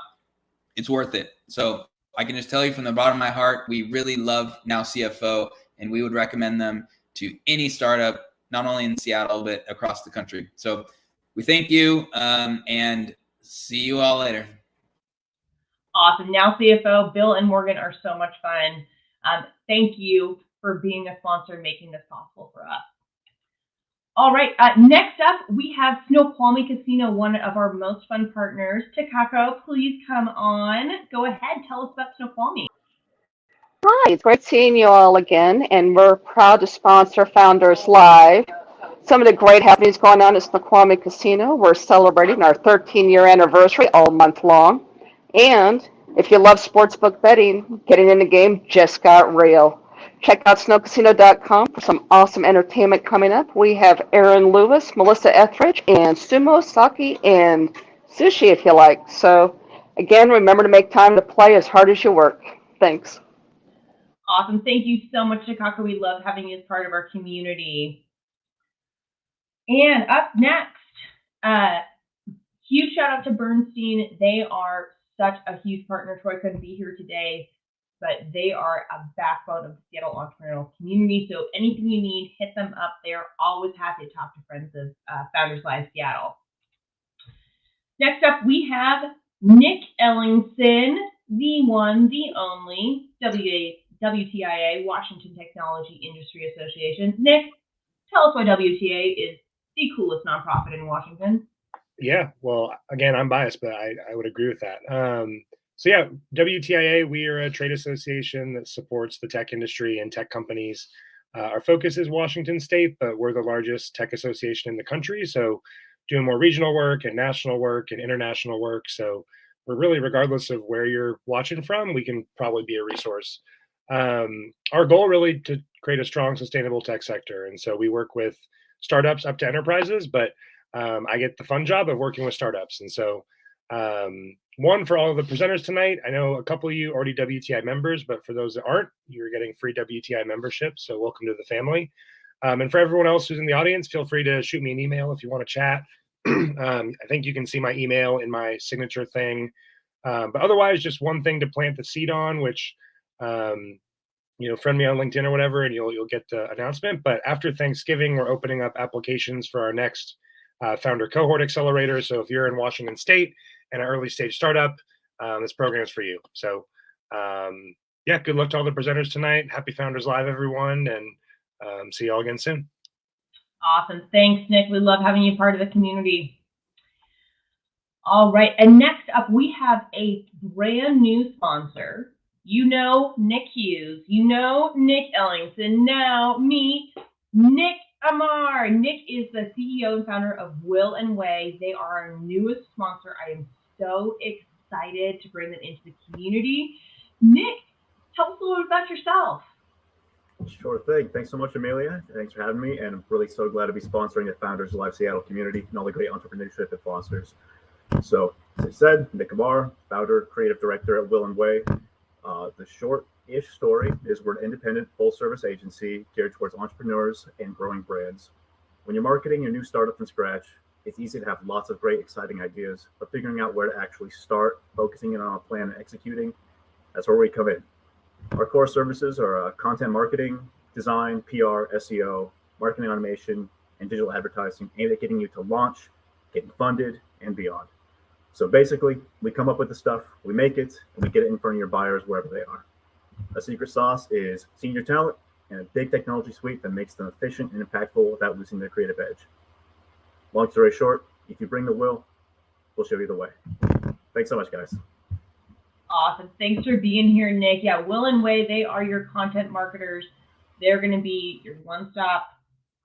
it's worth it. So I can just tell you from the bottom of my heart, we really love Now CFO, and we would recommend them to any startup, not only in Seattle, but across the country. So we thank you, and see you all later. Awesome. Now CFO, Bill and Morgan are so much fun. Thank you for being a sponsor and making this possible for us. All right. Next up, we have Snoqualmie Casino, one of our most fun partners. Takako, please come on. Go ahead. Tell us about Snoqualmie. Hi, it's great seeing you all again, and we're proud to sponsor Founders Live. Some of the great happenings going on at Snoqualmie Casino. We're celebrating our 13-year anniversary all month long. And if you love sportsbook betting, getting in the game just got real. Check out snowcasino.com for some awesome entertainment coming up. We have Aaron Lewis, Melissa Etheridge, and sumo, sake, and sushi if you like. So again, remember to make time to play as hard as you work. Thanks. Awesome. Thank you so much, Takako. We love having you as part of our community. And up next, huge shout out to Bernstein. They are such a huge partner. Troy couldn't be here today, but they are a backbone of the Seattle entrepreneurial community. So anything you need, hit them up. They are always happy to talk to friends of Founders Live Seattle. Next up, we have Nick Ellingson, the one, the only, WTIA, Washington Technology Industry Association. Nick, tell us why WTA is the coolest nonprofit in Washington. Yeah, well, again, I'm biased, but I would agree with that. So yeah, WTIA, we are a trade association that supports the tech industry and tech companies. Our focus is Washington State, but we're the largest tech association in the country. So doing more regional work and national work and international work. So we're really, regardless of where you're watching from, we can probably be a resource. Our goal really to create a strong, sustainable tech sector. And so we work with startups up to enterprises, but I get the fun job of working with startups. And so one, for all of the presenters tonight, I know a couple of you already WTI members, but for those that aren't, you're getting free WTI membership. So welcome to the family. And for everyone else who's in the audience, feel free to shoot me an email if you want to chat. I think you can see my email in my signature thing. But otherwise, just one thing to plant the seed on, which, friend me on LinkedIn or whatever, and you'll get the announcement. But after Thanksgiving, we're opening up applications for our next Founder Cohort Accelerator. So if you're in Washington State and an early stage startup, this program is for you. So yeah, good luck to all the presenters tonight. Happy Founders Live, everyone, and see you all again soon. Awesome. Thanks, Nick. We love having you part of the community. All right. And next up, we have a brand new sponsor. You know Nick Hughes. You know Nick Ellingson. Now meet Nick Amar. Nick is the CEO and founder of Will and Way. They are our newest sponsor. I am so excited to bring them into the community. Nick, tell us a little bit about yourself. Sure thing. Thanks so much, Amelia. Thanks for having me. And I'm really so glad to be sponsoring the Founders Live Seattle community and all the great entrepreneurship it fosters. So, as I said, Nick Amar, founder, creative director at Will and Way. The short-ish story is we're an independent, full-service agency geared towards entrepreneurs and growing brands. When you're marketing your new startup from scratch, it's easy to have lots of great, exciting ideas, but figuring out where to actually start, focusing in on a plan and executing, that's where we come in. Our core services are content marketing, design, PR, SEO, marketing automation, and digital advertising aimed at getting you to launch, getting funded, and beyond. So basically, we come up with the stuff, we make it, and we get it in front of your buyers wherever they are. A secret sauce is senior talent and a big technology suite that makes them efficient and impactful without losing their creative edge. Long story short, if you bring the will, we'll show you the way. Thanks so much, guys. Awesome. Thanks for being here, Nick. Yeah, Will and Way, they are your content marketers. They're going to be your one-stop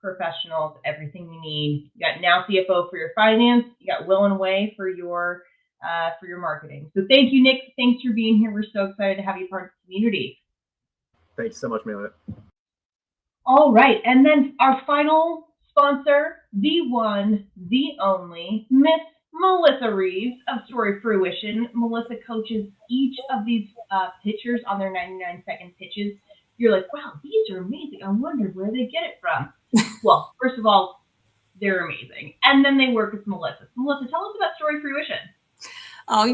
professionals, everything you need. You got Now CFO for your finance. You got Will and Way for your marketing. So thank you, Nick. Thanks for being here. We're so excited to have you part of the community. Thanks so much, Amelia. All right. And then our final sponsor, the one, the only, Miss Melissa Reeves of Story Fruition. Melissa coaches each of these pitchers on their 99-second pitches. You're like, wow, these are amazing. I wonder where they get it from. Well, first of all, they're amazing. And then they work with Melissa. Melissa, tell us about Story Fruition. Oh,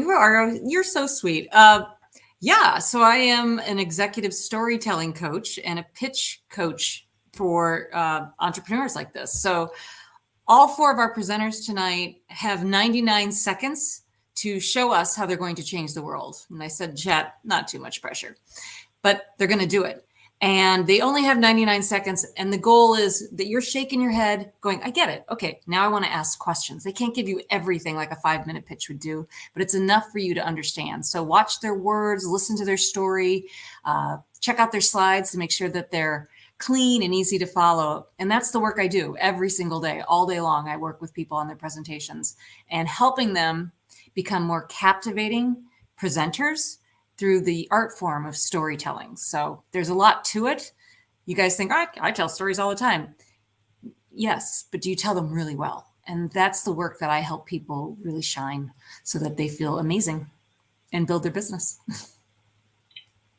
you're so sweet. Yeah, so I am an executive storytelling coach and a pitch coach for entrepreneurs like this. So all four of our presenters tonight have 99 seconds to show us how they're going to change the world. And I said, chat, not too much pressure, but they're going to do it. And they only have 99 seconds. And the goal is that you're shaking your head going, I get it. Okay, now I want to ask questions. They can't give you everything like a 5-minute pitch would do, but it's enough for you to understand. So watch their words, listen to their story, check out their slides to make sure that they're clean and easy to follow. And that's the work I do every single day, all day long. I work with people on their presentations and helping them become more captivating presenters through the art form of storytelling. So there's a lot to it. You guys think, I tell stories all the time. Yes, but do you tell them really well? And that's the work that I help people really shine so that they feel amazing and build their business.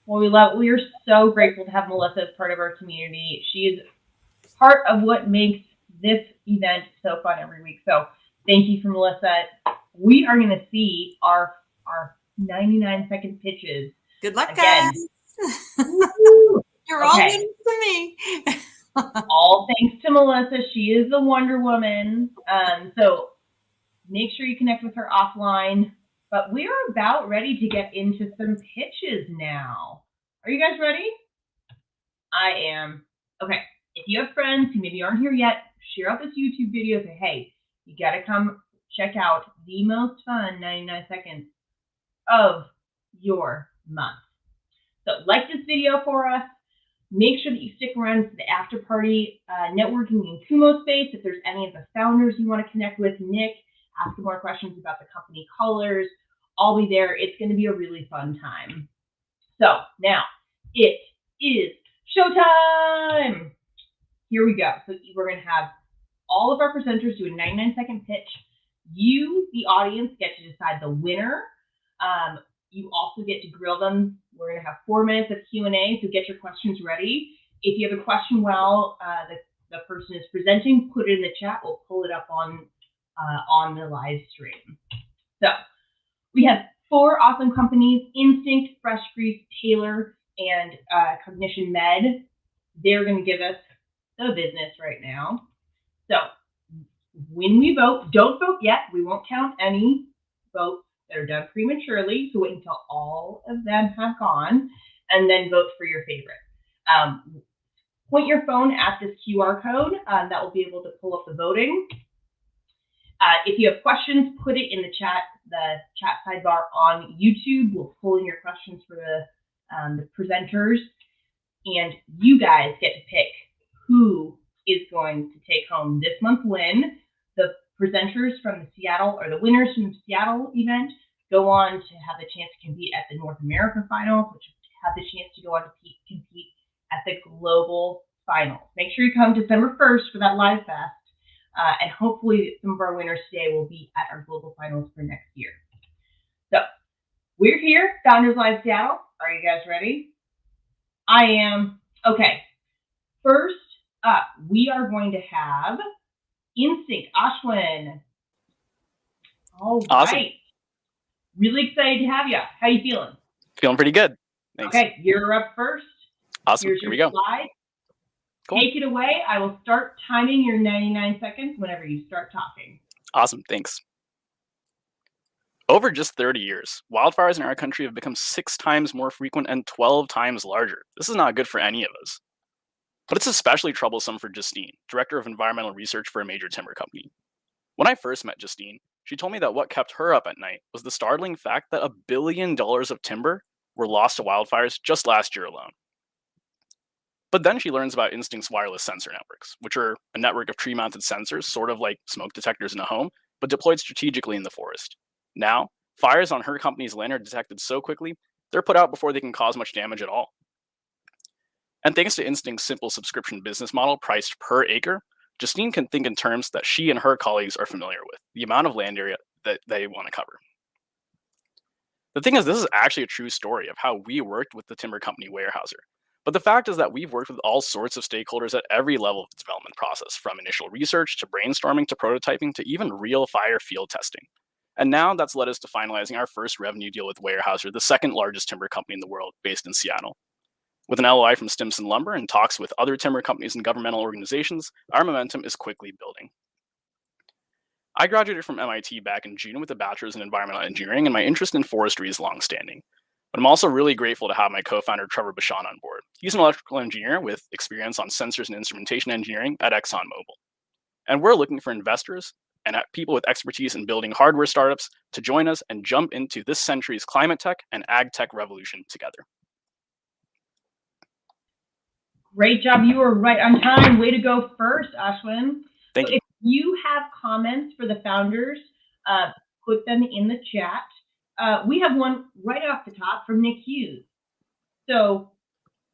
Well, we are so grateful to have Melissa as part of our community. She is part of what makes this event so fun every week. So thank you for Melissa. We are going to see our 99-second pitches. Good luck, again. guys. You're all Okay. good to me. All thanks to Melissa. She is the Wonder Woman. So make sure you connect with her offline. But we're about ready to get into some pitches now. Are you guys ready? I am. Okay. If you have friends who maybe aren't here yet, share out this YouTube video. Say, hey, you got to come check out the most fun 99 seconds of your month. So like this video for us. Make sure that you stick around for the after party networking in Kumo space. If there's any of the founders you want to connect with, Nick, ask them more questions about the company colors. I'll be there. It's going to be a really fun time. So now it is showtime. Here we go. So we're going to have all of our presenters do a 99-second pitch. You, the audience, get to decide the winner. You also get to grill them. We're going to have 4 minutes of Q&A, so get your questions ready. If you have a question while the person is presenting, put it in the chat. We'll pull it up on the live stream. So we have 4 awesome companies: Instinct, Fresh Grease, Taylor, and Cognitionmed. They're going to give us the business right now. So when we vote, don't vote yet. We won't count any votes that are done prematurely. So wait until all of them have gone and then vote for your favorite. Point your phone at this QR code. That will be able to pull up the voting. If you have questions, put it in the chat sidebar on YouTube. We'll pull in your questions for the presenters. And you guys get to pick who is going to take home this month's win. The presenters from the Seattle, or the winners from the Seattle event, go on to have the chance to compete at the North America Finals, which have the chance to go on to compete at the Global Finals. Make sure you come December 1st for that live fest, and hopefully some of our winners today will be at our Global Finals for next year. So we're here, Founders Live Seattle. Are you guys ready? I am. Okay. First up, we are going to have Instinct, Ashwin. All Awesome. right. Really excited to have you. How you feeling? Feeling pretty good. Thanks. Okay, you're up first. Awesome. Here's Here we your go. slide. Cool. Take it away. I will start timing your 99 seconds whenever you start talking. Awesome. Thanks. Over just 30 years, wildfires in our country have become 6 times more frequent and 12 times larger. This is not good for any of us. But it's especially troublesome for Justine, Director of Environmental Research for a major timber company. When I first met Justine, she told me that what kept her up at night was the startling fact that $1 billion of timber were lost to wildfires just last year alone. But then she learns about Instinct's wireless sensor networks, which are a network of tree-mounted sensors, sort of like smoke detectors in a home, but deployed strategically in the forest. Now, fires on her company's land are detected so quickly, they're put out before they can cause much damage at all. And thanks to Instinct's simple subscription business model priced per acre, Justine can think in terms that she and her colleagues are familiar with, the amount of land area that they want to cover. The thing is, this is actually a true story of how we worked with the timber company Weyerhaeuser. But the fact is that we've worked with all sorts of stakeholders at every level of the development process, from initial research to brainstorming to prototyping to even real fire field testing. And now that's led us to finalizing our first revenue deal with Weyerhaeuser, the second largest timber company in the world, based in Seattle. With an LOI from Stimson Lumber and talks with other timber companies and governmental organizations, our momentum is quickly building. I graduated from MIT back in June with a bachelor's in environmental engineering, and my interest in forestry is longstanding. But I'm also really grateful to have my co-founder Trevor Bashan on board. He's an electrical engineer with experience on sensors and instrumentation engineering at ExxonMobil. And we're looking for investors and people with expertise in building hardware startups to join us and jump into this century's climate tech and ag tech revolution together. Great job. You were right on time. Way to go first, Ashwin. Thank you. If you have comments for the founders, put them in the chat. We have one right off the top from Nick Hughes. So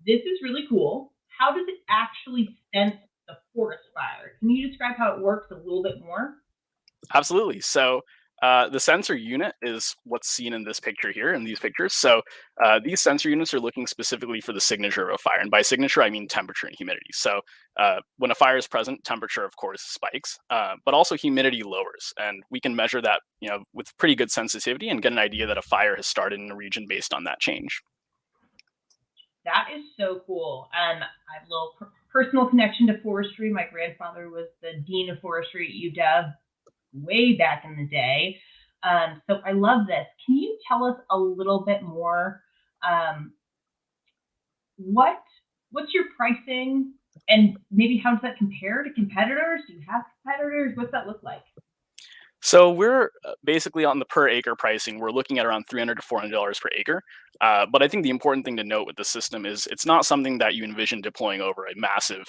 this is really cool. How does it actually sense the forest fire? Can you describe how it works a little bit more? Absolutely. So the sensor unit is what's seen in this picture here, in these pictures. So these sensor units are looking specifically for the signature of a fire. And by signature, I mean temperature and humidity. So when a fire is present, temperature, of course, spikes, but also humidity lowers. And we can measure that, with pretty good sensitivity and get an idea that a fire has started in a region based on that change. That is so cool. I have a little personal connection to forestry. My grandfather was the dean of forestry at UW way back in the day. So I love this. Can you tell us a little bit more? What's your pricing, and maybe how does that compare to competitors? Do you have competitors? What's that look like? So we're basically on the per acre pricing. We're looking at around $300 to $400 per acre. But I think the important thing to note with the system is it's not something that you envision deploying over a massive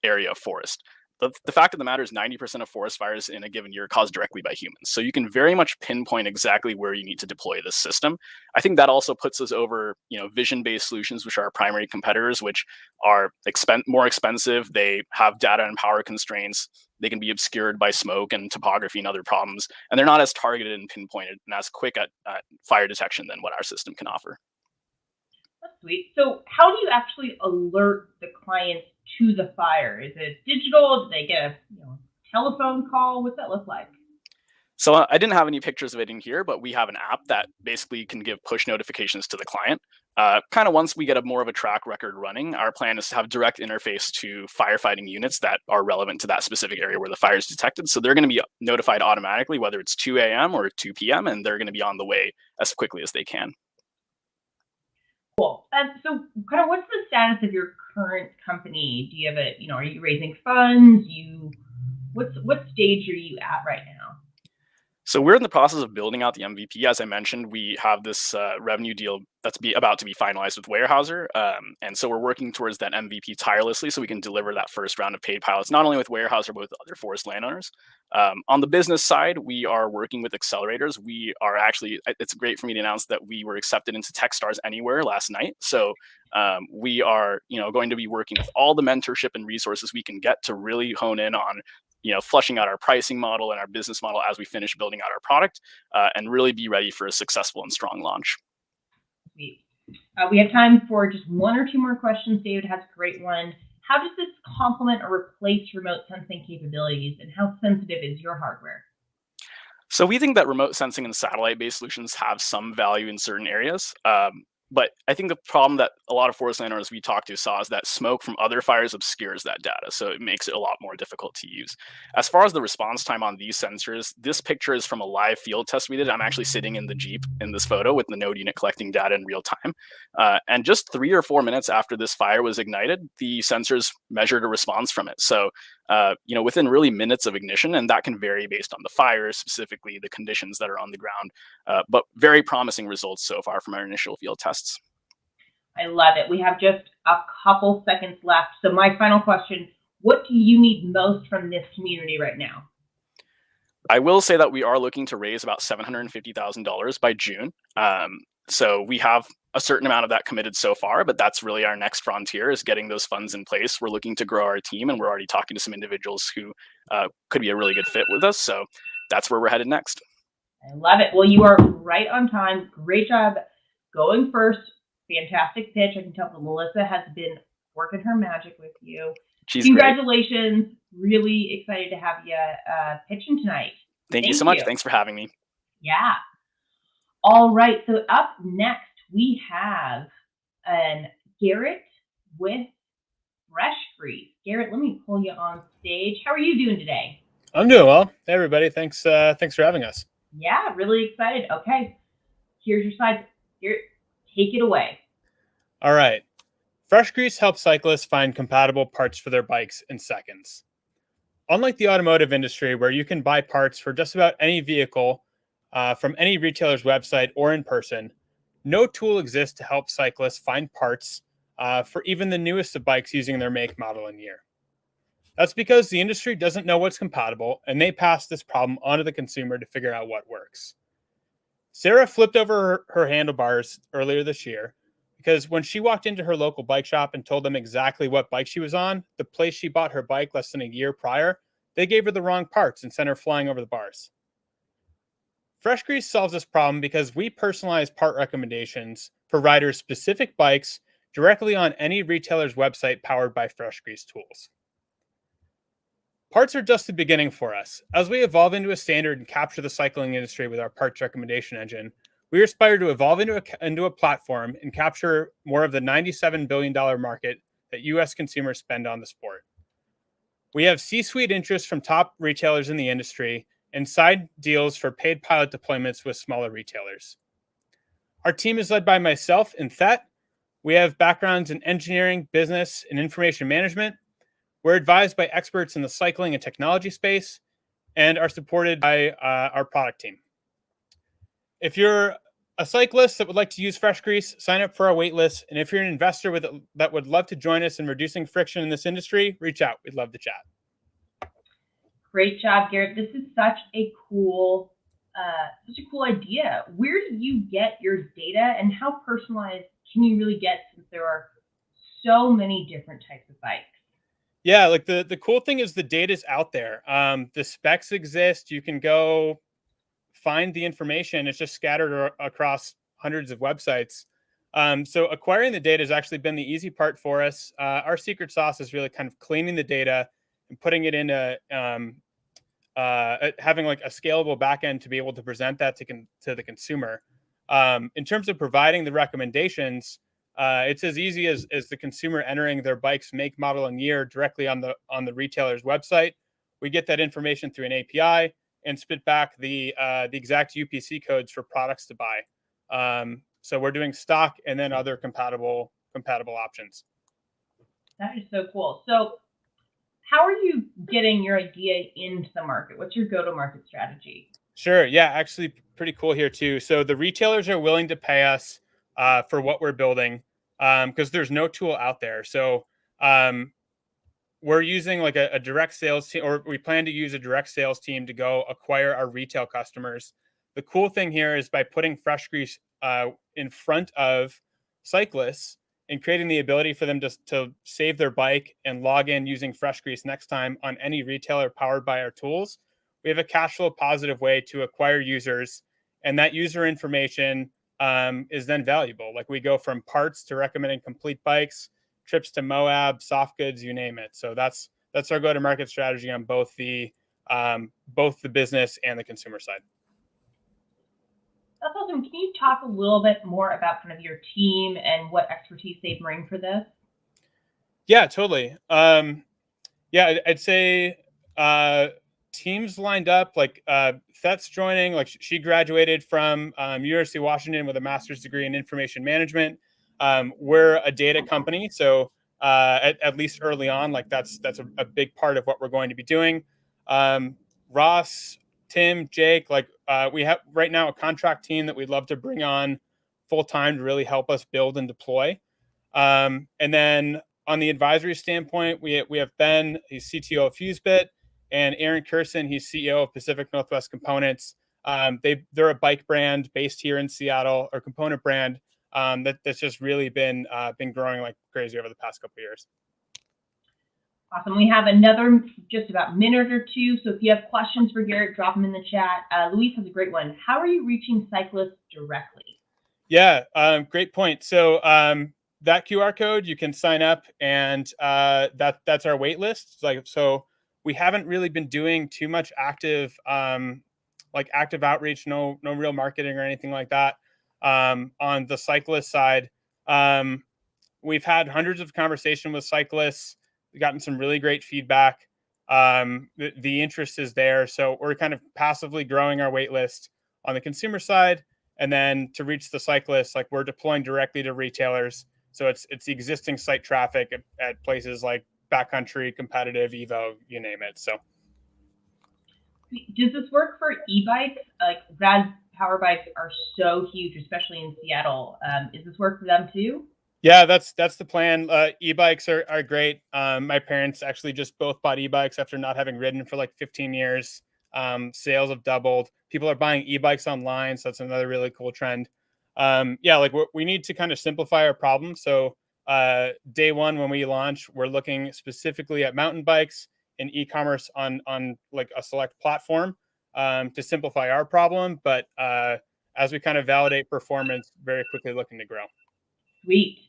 area of forest. The fact of the matter is 90% of forest fires in a given year are caused directly by humans. So you can very much pinpoint exactly where you need to deploy this system. I think that also puts us over, vision-based solutions, which are our primary competitors, which are more expensive. They have data and power constraints. They can be obscured by smoke and topography and other problems. And they're not as targeted and pinpointed and as quick at fire detection than what our system can offer. That's sweet. So how do you actually alert the clients to the fire? Is it digital? Do they get a telephone call? What's that look like? So I didn't have any pictures of it in here, but we have an app that basically can give push notifications to the client. Kind of once we get more of a track record running, our plan is to have direct interface to firefighting units that are relevant to that specific area where the fire is detected. So they're going to be notified automatically, whether it's 2 a.m. or 2 p.m., and they're going to be on the way as quickly as they can. Cool. So kind of what's the status of your current company? Do you have are you raising funds? What stage are you at right now? So we're in the process of building out the MVP. As I mentioned, we have this revenue deal that's about to be finalized with Weyerhaeuser. And so we're working towards that MVP tirelessly so we can deliver that first round of paid pilots, not only with Weyerhaeuser, but with other forest landowners. On the business side, we are working with accelerators. We are actually, it's great for me to announce that we were accepted into Techstars Anywhere last night. So we are, going to be working with all the mentorship and resources we can get to really hone in on fleshing out our pricing model and our business model as we finish building out our product and really be ready for a successful and strong launch. Sweet. We have time for just one or two more questions. David has a great one. How does this complement or replace remote sensing capabilities, and how sensitive is your hardware? So we think that remote sensing and satellite-based solutions have some value in certain areas. But I think the problem that a lot of forest landowners we talked to saw is that smoke from other fires obscures that data. So it makes it a lot more difficult to use. As far as the response time on these sensors, this picture is from a live field test we did. I'm actually sitting in the Jeep in this photo with the node unit collecting data in real time. And just 3 or 4 minutes after this fire was ignited, the sensors measured a response from it. So, within really minutes of ignition, and that can vary based on the fire, specifically the conditions that are on the ground, but very promising results so far from our initial field tests. I love it. We have just a couple seconds left. So my final question, what do you need most from this community right now? I will say that we are looking to raise about $750,000 by June. So we have a certain amount of that committed so far, but that's really our next frontier is getting those funds in place. We're looking to grow our team, and we're already talking to some individuals who could be a really good fit with us. So that's where we're headed next. I love it. Well, you are right on time. Great job going first. Fantastic pitch. I can tell that Melissa has been working her magic with you. Congratulations. Great. Really excited to have you pitching tonight. Thank you so much. Thanks for having me. Yeah. All right. So up next, we have Garrett with Fresh Freeze. Garrett, let me pull you on stage. How are you doing today? I'm doing well. Hey, everybody. Thanks for having us. Yeah, really excited. Okay. Here's your slides. Garrett, take it away. All right. Fresh Grease helps cyclists find compatible parts for their bikes in seconds. Unlike the automotive industry, where you can buy parts for just about any vehicle from any retailer's website or in person, no tool exists to help cyclists find parts for even the newest of bikes using their make, model, and year. That's because the industry doesn't know what's compatible, and they pass this problem onto the consumer to figure out what works. Sarah flipped over her handlebars earlier this year because when she walked into her local bike shop and told them exactly what bike she was on, the place she bought her bike less than a year prior, they gave her the wrong parts and sent her flying over the bars. Fresh Grease solves this problem because we personalize part recommendations for riders' specific bikes directly on any retailer's website powered by Fresh Grease tools. Parts are just the beginning for us. As we evolve into a standard and capture the cycling industry with our parts recommendation engine, we aspire to evolve into a platform and capture more of the $97 billion market that U.S. consumers spend on the sport. We have C-suite interest from top retailers in the industry and side deals for paid pilot deployments with smaller retailers. Our team is led by myself and Thet. We have backgrounds in engineering, business, and information management. We're advised by experts in the cycling and technology space and are supported by our product team. If you're a cyclist that would like to use Fresh Grease, sign up for our wait list. And if you're an investor that would love to join us in reducing friction in this industry, reach out. We'd love to chat. Great job, Garrett. This is such a cool idea. Where do you get your data, and how personalized can you really get, since there are so many different types of bikes? Yeah, like the cool thing is the data's out there. The specs exist. You can go find the information. It's just scattered across hundreds of websites. So acquiring the data has actually been the easy part for us. Our secret sauce is really kind of cleaning the data and putting it into having like a scalable backend to be able to present that to the consumer. In terms of providing the recommendations, it's as easy as the consumer entering their bike's make, model, and year directly on the retailer's website. We get that information through an API and spit back the exact UPC codes for products to buy. So we're doing stock and then other compatible options. That is so cool. So how are you getting your idea into the market? What's your go-to-market strategy? Sure. Yeah, actually pretty cool here too. So the retailers are willing to pay us for what we're building because there's no tool out there. So we're using like a direct sales team, or we plan to use a direct sales team to go acquire our retail customers. The cool thing here is by putting Fresh Grease in front of cyclists and creating the ability for them to save their bike and log in using Fresh Grease next time on any retailer powered by our tools, we have a cash flow positive way to acquire users. And that user information is then valuable. Like we go from parts to recommending complete bikes, trips to Moab, soft goods, you name it. So that's our go-to-market strategy on both the business and the consumer side. That's awesome. Can you talk a little bit more about kind of your team and what expertise they bring for this? Yeah, totally. I'd say teams lined up. Like Thet's joining. Like she graduated from University of Washington with a master's degree in information management. We're a data company, so at least early on, like that's a big part of what we're going to be doing. Ross, Tim, Jake, like we have right now a contract team that we'd love to bring on full time to really help us build and deploy. And then on the advisory standpoint, we have Ben, he's CTO of FuseBit, and Aaron Kerson, he's CEO of Pacific Northwest Components. They're a bike brand based here in Seattle, or component brand that's just really been growing like crazy over the past couple of years. Awesome. We have another just about minute or two. So if you have questions for Garrett, drop them in the chat. Luis has a great one. How are you reaching cyclists directly? Yeah, great point. So that QR code, you can sign up, and that's our wait list. So we haven't really been doing too much active outreach, no real marketing or anything like that. On the cyclist side, we've had hundreds of conversations with cyclists. We've gotten some really great feedback. The interest is there. So we're kind of passively growing our wait list on the consumer side. And then to reach the cyclists, like we're deploying directly to retailers So it's the existing site traffic at places like Backcountry, Competitive, Evo, you name it. So does this work for e-bikes? Like Rad's power bikes are so huge, especially in Seattle. Is this work for them too? yeah, that's the plan. E-bikes are great. My parents actually just both bought e-bikes after not having ridden for like 15 years. Sales have doubled. People are buying e-bikes online, so that's another really cool trend. Yeah, like we need to kind of simplify our problem. So day one when we launch, we're looking specifically at mountain bikes and e-commerce on like a select platform to simplify our problem. But as we kind of validate performance, very quickly looking to grow. Sweet.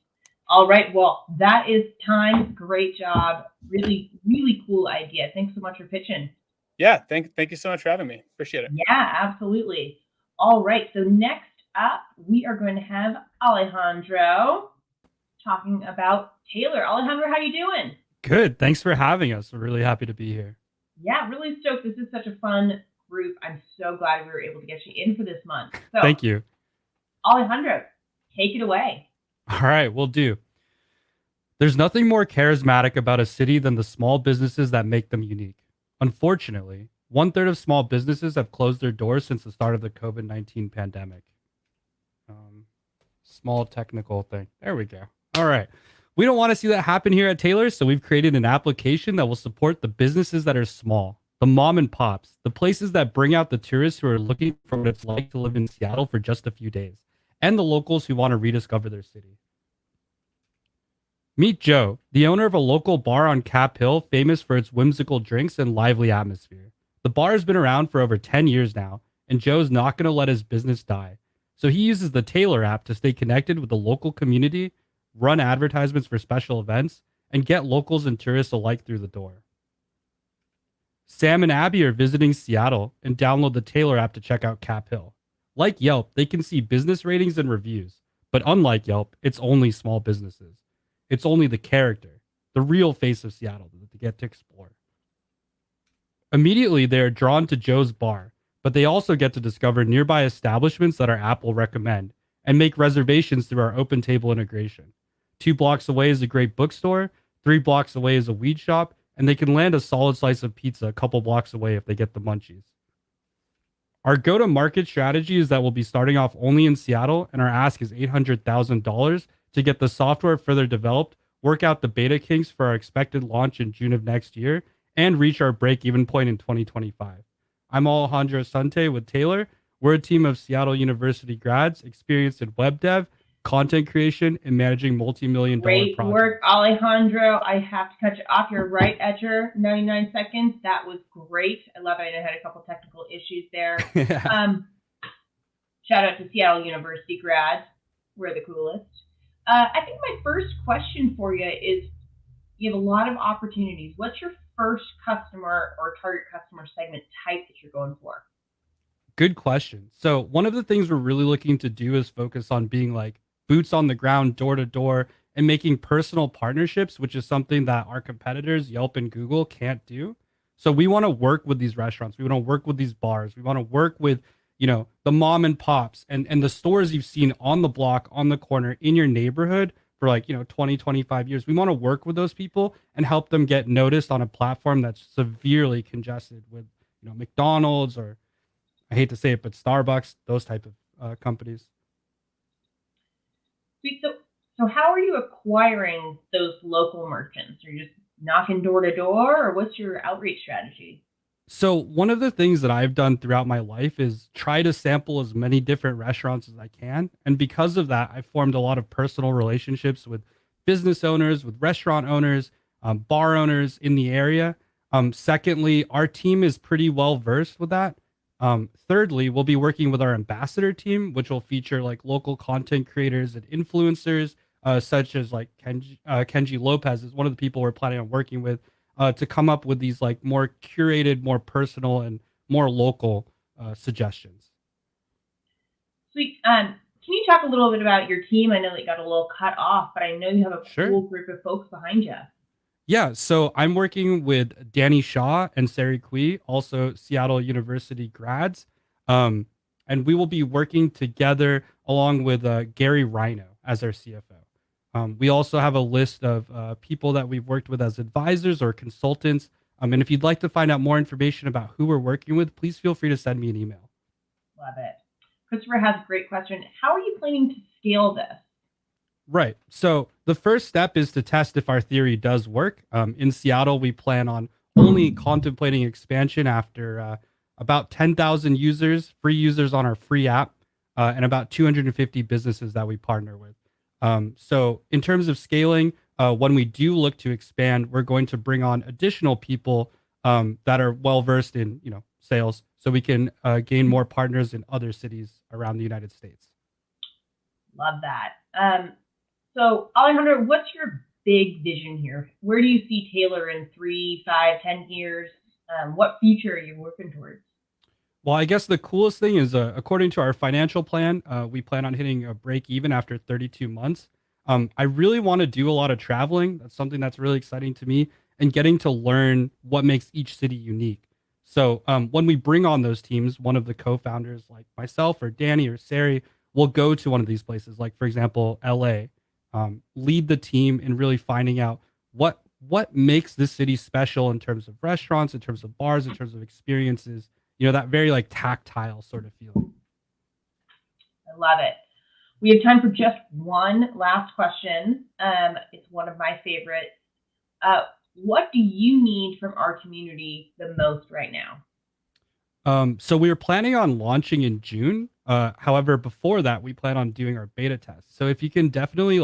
All right. Well, that is time. Great job. Really, really cool idea. Thanks so much for pitching. Yeah. Thank you so much for having me. Appreciate it. Yeah, absolutely. All right. So next up, we are going to have Alejandro talking about Taylor. Alejandro, how you doing? Good. Thanks for having us. We're really happy to be here. Yeah, really stoked. This is such a fun group. I'm so glad we were able to get you in for this month. So, thank you. Alejandro, take it away. All right, we'll do. There's nothing more charismatic about a city than the small businesses that make them unique. Unfortunately, 1/3 of small businesses have closed their doors since the start of the COVID-19 pandemic. Small technical thing. There we go. All right. We don't want to see that happen here at Taylor, so we've created an application that will support the businesses that are small, the mom and pops, the places that bring out the tourists who are looking for what it's like to live in Seattle for just a few days, and the locals who want to rediscover their city. Meet Joe, the owner of a local bar on Cap Hill, famous for its whimsical drinks and lively atmosphere. The bar has been around for over 10 years now, and Joe's not going to let his business die. So he uses the Taylor app to stay connected with the local community, run advertisements for special events, and get locals and tourists alike through the door. Sam and Abby are visiting Seattle and download the Taylor app to check out Cap Hill. Like Yelp, they can see business ratings and reviews, but unlike Yelp, it's only small businesses. It's only the character, the real face of Seattle that they get to explore. Immediately, they are drawn to Joe's bar, but they also get to discover nearby establishments that our app will recommend and make reservations through our open table integration. 2 blocks away is a great bookstore, 3 blocks away is a weed shop, and they can land a solid slice of pizza a couple blocks away if they get the munchies. Our go-to-market strategy is that we'll be starting off only in Seattle, and our ask is $800,000 to get the software further developed, work out the beta kinks for our expected launch in June of next year, and reach our break-even point in 2025. I'm Alejandro Sante with Taylor. We're a team of Seattle University grads experienced in web dev, content creation, and managing multi-million-dollar projects. Great work, Alejandro. I have to cut you off. You're right at your 99 seconds. That was great. I love it. I had a couple technical issues there. Shout out to Seattle University grads. We're the coolest. I think my first question for you is, you have a lot of opportunities. What's your first customer or target customer segment type that you're going for? Good question. So one of the things we're really looking to do is focus on being like boots on the ground, door to door, and making personal partnerships, which is something that our competitors, Yelp and Google, can't do. So we want to work with these restaurants. We want to work with these bars. We want to work with, the mom and pops and the stores you've seen on the block, on the corner, in your neighborhood for 20, 25 years. We want to work with those people and help them get noticed on a platform that's severely congested with, McDonald's, or I hate to say it, but Starbucks, those type of companies. Sweet. So how are you acquiring those local merchants? Are you just knocking door to door, or what's your outreach strategy? So one of the things that I've done throughout my life is try to sample as many different restaurants as I can. And because of that, I formed a lot of personal relationships with business owners, with restaurant owners, bar owners in the area. Secondly, our team is pretty well versed with that. Thirdly, we'll be working with our ambassador team, which will feature like local content creators and influencers, such as like Kenji Lopez is one of the people we're planning on working with, to come up with these like more curated, more personal, and more local suggestions. Sweet. Can you talk a little bit about your team? I know that got a little cut off, but I know you have a cool group of folks behind you. Yeah, so I'm working with Danny Shaw and Sari Kui, also Seattle University grads. And we will be working together along with Gary Rhino as our CFO. We also have a list of people that we've worked with as advisors or consultants. And if you'd like to find out more information about who we're working with, please feel free to send me an email. Love it. Christopher has a great question. How are you planning to scale this? Right. So the first step is to test if our theory does work. In Seattle, we plan on only contemplating expansion after about 10,000 users, free users on our free app, and about 250 businesses that we partner with. So in terms of scaling, when we do look to expand, we're going to bring on additional people that are well versed in sales, so we can gain more partners in other cities around the United States. Love that. So Alejandro, what's your big vision here? Where do you see Taylor in 3, 5, 10 years? What future are you working towards? Well, I guess the coolest thing is, according to our financial plan, we plan on hitting a break even after 32 months. I really want to do a lot of traveling. That's something that's really exciting to me, and getting to learn what makes each city unique. So when we bring on those teams, one of the co-founders, like myself or Danny or Sari, will go to one of these places, like for example, LA, lead the team in really finding out what makes this city special in terms of restaurants, in terms of bars, in terms of experiences. That very like tactile sort of feeling. I love it. We have time for just one last question. It's one of my favorites. What do you need from our community the most right now? So we were planning on launching in June. However, before that, we plan on doing our beta test. So if you can definitely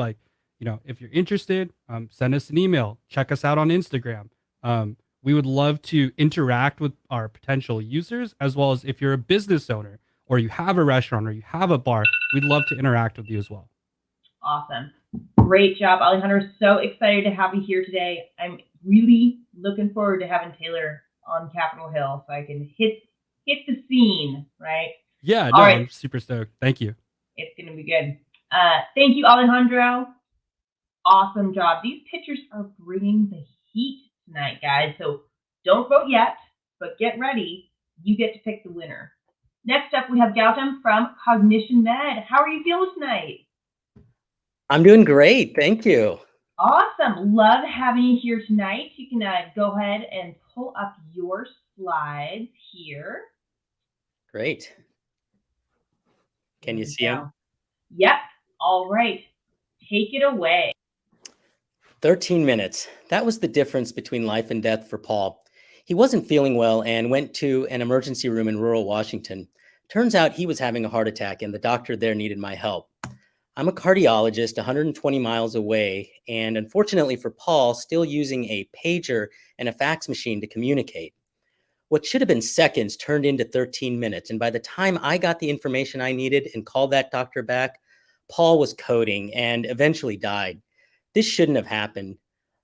if you're interested, send us an email, check us out on Instagram. We would love to interact with our potential users, as well as if you're a business owner or you have a restaurant or you have a bar, we'd love to interact with you as well. Awesome. Great job, Alejandro. So excited to have you here today. I'm really looking forward to having Taylor on Capitol Hill so I can hit the scene, right? Yeah, no, I'm super stoked. Thank you. It's going to be good. Thank you, Alejandro. Awesome job. These pitchers are bringing the heat tonight, guys. So don't vote yet, but get ready. You get to pick the winner. Next up, we have Gautam from Cognitionmed. How are you feeling tonight? I'm doing great. Thank you. Awesome. Love having you here tonight. You can go ahead and pull up your slides here. Great. Can you see them? Yep. All right. Take it away. 13 minutes. That was the difference between life and death for Paul. He wasn't feeling well and went to an emergency room in rural Washington. Turns out he was having a heart attack and the doctor there needed my help. I'm a cardiologist 120 miles away, and unfortunately for Paul, still using a pager and a fax machine to communicate. What should have been seconds turned into 13 minutes, and by the time I got the information I needed and called that doctor back, Paul was coding and eventually died. This shouldn't have happened.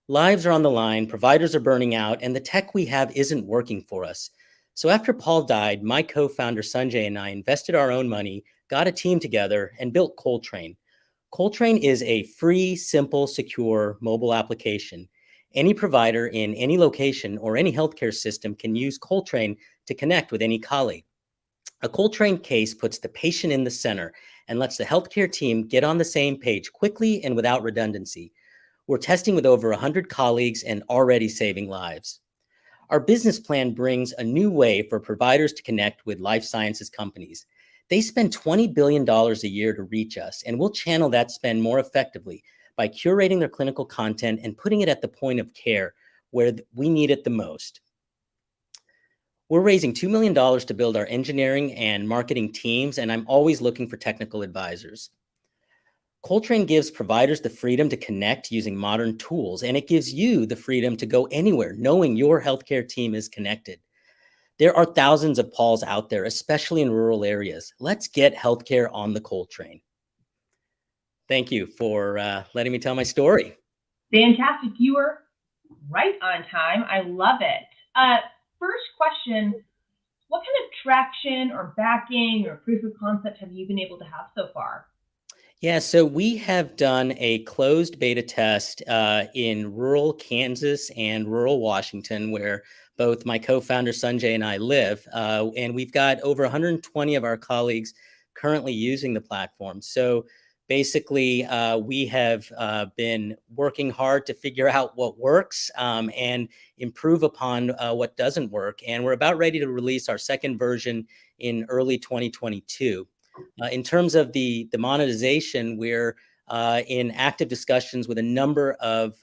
Lives are on the line, providers are burning out, and the tech we have isn't working for us. So after Paul died, my co-founder Sanjay and I invested our own money, got a team together, and built Coltrane. Coltrane is a free, simple, secure mobile application. Any provider in any location or any healthcare system can use Coltrane to connect with any colleague. A Coltrane case puts the patient in the center and lets the healthcare team get on the same page quickly and without redundancy. We're testing with over 100 colleagues and already saving lives. Our business plan brings a new way for providers to connect with life sciences companies. They spend $20 billion a year to reach us, and we'll channel that spend more effectively by curating their clinical content and putting it at the point of care where we need it the most. We're raising $2 million to build our engineering and marketing teams, and I'm always looking for technical advisors. Coltrane gives providers the freedom to connect using modern tools, and it gives you the freedom to go anywhere knowing your healthcare team is connected. There are thousands of Pauls out there, especially in rural areas. Let's get healthcare on the Coltrane. Thank you for letting me tell my story. Fantastic. You were right on time. I love it. First question, what kind of traction or backing or proof of concept have you been able to have so far? Yeah, so we have done a closed beta test in rural Kansas and rural Washington, where both my co-founder Sanjay and I live, and we've got over 120 of our colleagues currently using the platform. So Basically, we have been working hard to figure out what works and improve upon what doesn't work. And we're about ready to release our second version in early 2022. In terms of the monetization, we're in active discussions with a number of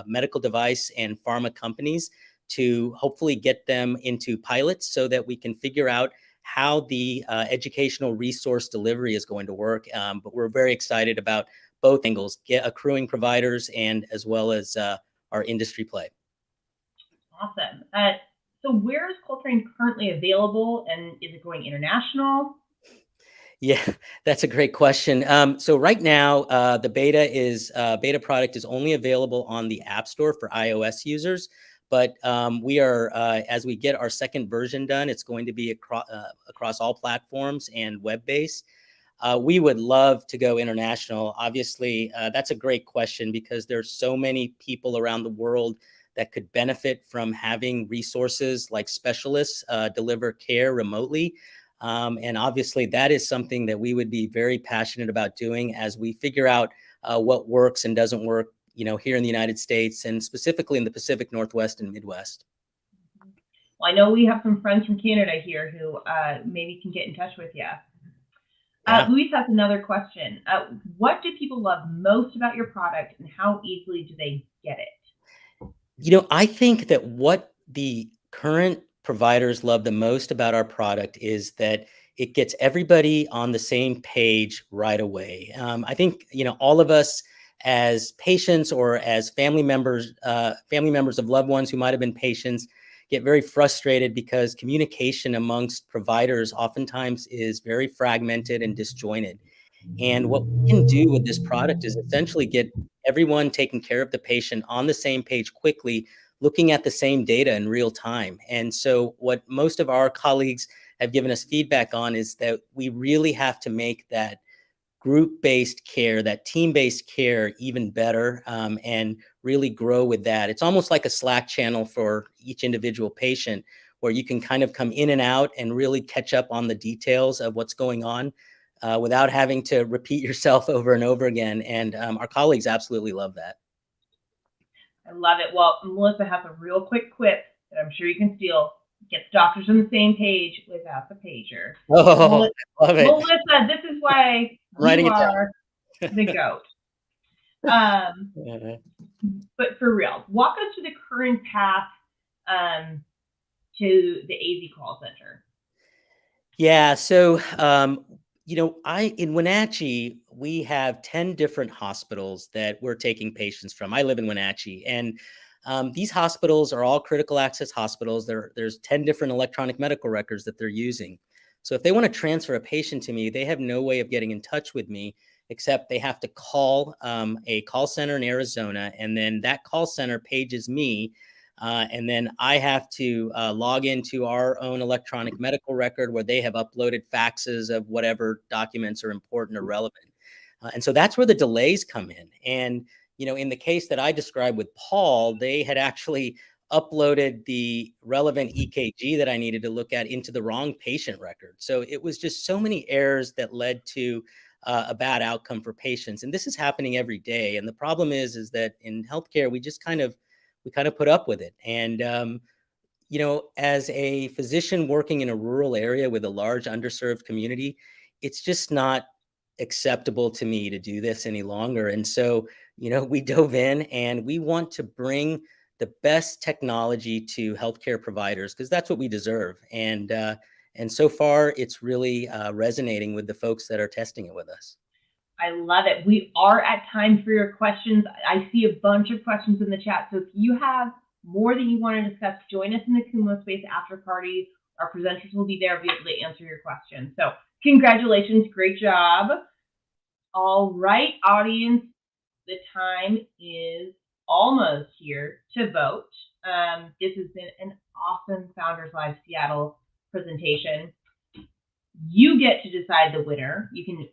medical device and pharma companies to hopefully get them into pilots so that we can figure out how the educational resource delivery is going to work. But we're very excited about both angles, accruing providers and as well as our industry play. Awesome. So where is Coltrane currently available, and is it going international? Yeah, that's a great question. So right now, the beta product is only available on the App Store for iOS users. But we are, as we get our second version done, it's going to be across all platforms and web-based. We would love to go international. Obviously, that's a great question because there's so many people around the world that could benefit from having resources like specialists deliver care remotely. And obviously, that is something that we would be very passionate about doing as we figure out what works and doesn't work, here in the United States and specifically in the Pacific Northwest and Midwest. Well, I know we have some friends from Canada here who maybe can get in touch with you. Luis has another question. What do people love most about your product, and how easily do they get it? I think that what the current providers love the most about our product is that it gets everybody on the same page right away. I think, all of us as patients or as family members of loved ones who might have been patients get very frustrated because communication amongst providers oftentimes is very fragmented and disjointed. And what we can do with this product is essentially get everyone taking care of the patient on the same page quickly, looking at the same data in real time. And so what most of our colleagues have given us feedback on is that we really have to make that group-based care, that team-based care even better, and really grow with that. It's almost like a Slack channel for each individual patient where you can kind of come in and out and really catch up on the details of what's going on without having to repeat yourself over and over again. And our colleagues absolutely love that. I love it. Well, Melissa has a real quick quip that I'm sure you can steal. Gets doctors on the same page without the pager. Oh, I love it. Melissa, this is why you are the GOAT. But for real, walk us through the current path to the AZ call center. Yeah, so in Wenatchee, we have 10 different hospitals that we're taking patients from. I live in Wenatchee, and these hospitals are all critical access hospitals. There's 10 different electronic medical records that they're using. So if they want to transfer a patient to me, they have no way of getting in touch with me, except they have to call a call center in Arizona, and then that call center pages me, and then I have to log into our own electronic medical record where they have uploaded faxes of whatever documents are important or relevant. And so that's where the delays come in. And in the case that I described with Paul, they had actually uploaded the relevant EKG that I needed to look at into the wrong patient record. So it was just so many errors that led to a bad outcome for patients. And this is happening every day. And the problem is that in healthcare, we kind of put up with it. And, as a physician working in a rural area with a large underserved community, it's just not acceptable to me to do this any longer. And so, we dove in and we want to bring the best technology to healthcare providers because that's what we deserve. And so far, it's really resonating with the folks that are testing it with us. I love it. We are at time for your questions. I see a bunch of questions in the chat. So if you have more that you want to discuss, join us in the Kumo Space after party. Our presenters will be there to be able to answer your questions. So congratulations. Great job. All right, audience. The time is almost here to vote. This has been an awesome Founders Live Seattle presentation. You get to decide the winner. You can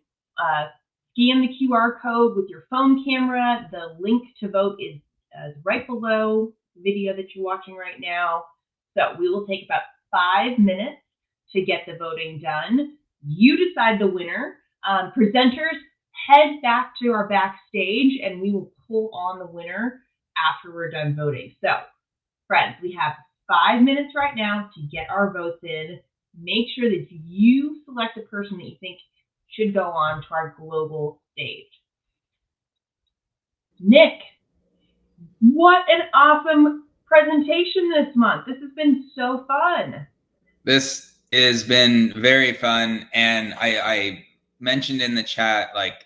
scan the QR code with your phone camera. The link to vote is right below the video that you're watching right now. So we will take about 5 minutes to get the voting done. You decide the winner. Presenters, head back to our backstage and we will pull on the winner after we're done voting. So, friends, we have 5 minutes right now to get our votes in. Make sure that you select a person that you think should go on to our global stage. Nick, what an awesome presentation this month. This has been so fun. This has been very fun. And I mentioned in the chat, like,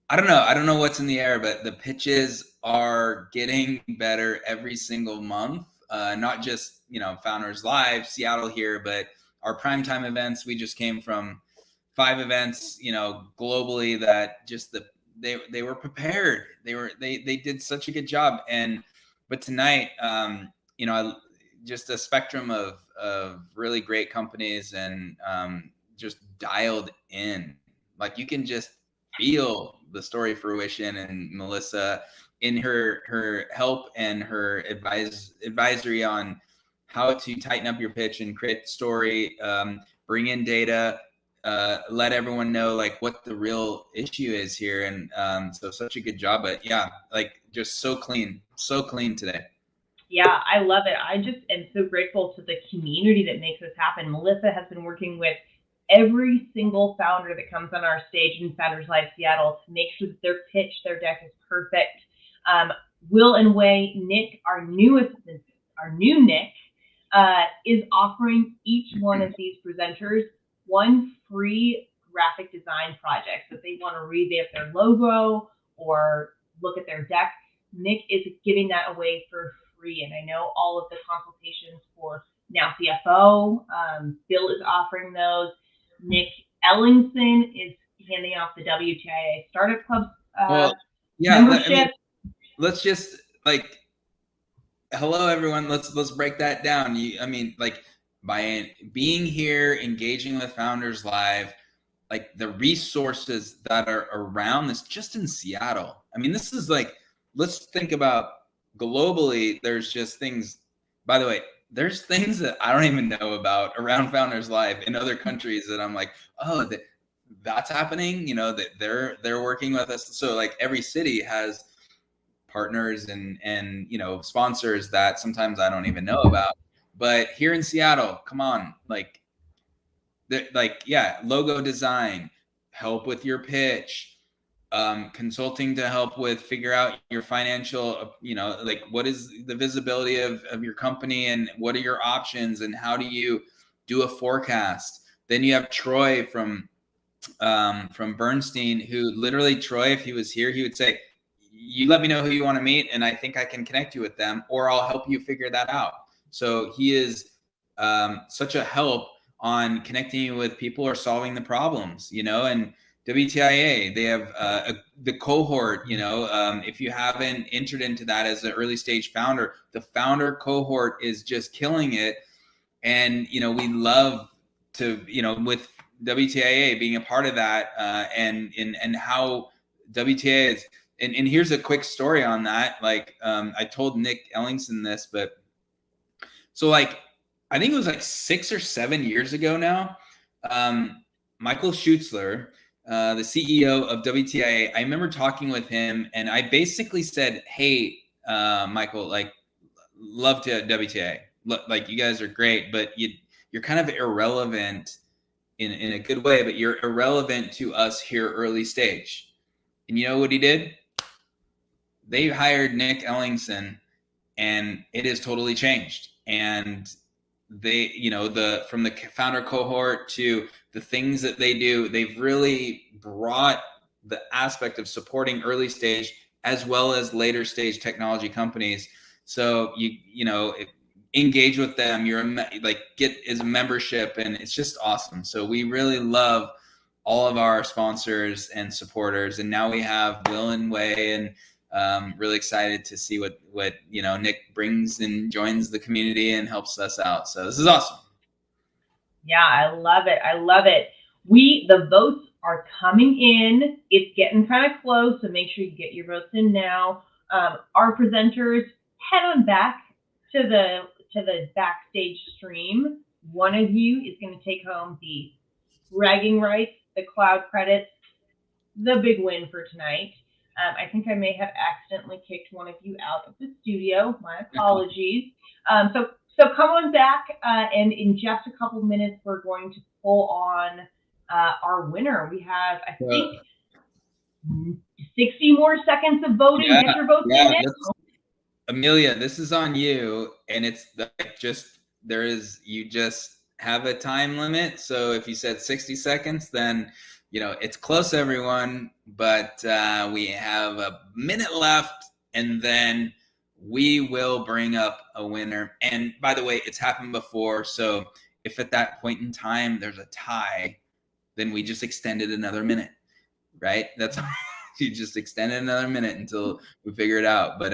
I don't know what's in the air, but the pitches are getting better every single month. Not just, Founders Live, Seattle here, but our primetime events. We just came from 5 events, globally that just they were prepared. They did such a good job. But tonight, just a spectrum of really great companies and just dialed in. Like, you can just feel the story fruition, and Melissa in her help and her advisory on how to tighten up your pitch and create the story, bring in data, let everyone know like what the real issue is here. And so such a good job. But yeah, like, just so clean today. Yeah, I love it. I just am so grateful to the community that makes this happen. Melissa has been working with every single founder that comes on our stage in Founders Live Seattle to make sure that their pitch, their deck is perfect. Will and Wei, Nick, our new Nick, is offering each one of these presenters one free graphic design project. So if they want to revamp their logo or look at their deck, Nick is giving that away for free. And I know all of the consultations for Now CFO, Bill is offering those. Nick Ellingson is handing out the WTIA Startup Club membership. Let's just hello everyone. Let's break that down. By being here, engaging with Founders Live, like the resources that are around this, just in Seattle. This is let's think about globally. There's just things. By the way, there's things that I don't even know about around Founders Live in other countries that I'm like, oh, that's happening. That they're working with us. So every city has partners and sponsors that sometimes I don't even know about. But here in Seattle, come on, logo design, help with your pitch, consulting to help with figure out your financial, what is the visibility of your company and what are your options and how do you do a forecast. Then you have Troy from Bernstein, who literally, Troy, if he was here, he would say, you let me know who you want to meet and I think I can connect you with them, or I'll help you figure that out. So he is such a help on connecting you with people or solving the problems, and WTIA, they have the cohort, if you haven't entered into that as an early stage founder, the founder cohort is just killing it. And, we love to, with WTIA being a part of that and how WTIA is. And here's a quick story on that. I told Nick Ellingson this, but so I think it was 6 or 7 years ago now, Michael Schutzler, the CEO of WTIA, I remember talking with him and I basically said, hey, Michael, love to WTIA. You guys are great, but you're kind of irrelevant in a good way, but you're irrelevant to us here early stage. And you know what he did? They hired Nick Ellingson and it has totally changed. And they, from the founder cohort to the things that they do, they've really brought the aspect of supporting early stage as well as later stage technology companies. So engage with them, get as a membership, and it's just awesome. So we really love all of our sponsors and supporters. And now we have Will and Wei, and really excited to see what Nick brings and joins the community and helps us out. So this is awesome. Yeah, I love it. The votes are coming in. It's getting kind of close, so make sure you get your votes in now. Our presenters, head on back to the backstage stream. One of you is going to take home the bragging rights, the cloud credits, the big win for tonight. I think I may have accidentally kicked one of you out of the studio. My apologies. So come on back, and in just a couple minutes, we're going to pull on our winner. We have, I think, 60 more seconds of voting. Get your votes in now. Amelia, this is on you, and it's you just have a time limit. So if you said 60 seconds, then it's close, everyone, but we have a minute left, and then we will bring up a winner. And by the way, it's happened before, so if at that point in time there's a tie, then we just extended another minute, right? That's you just extended another minute until we figure it out. But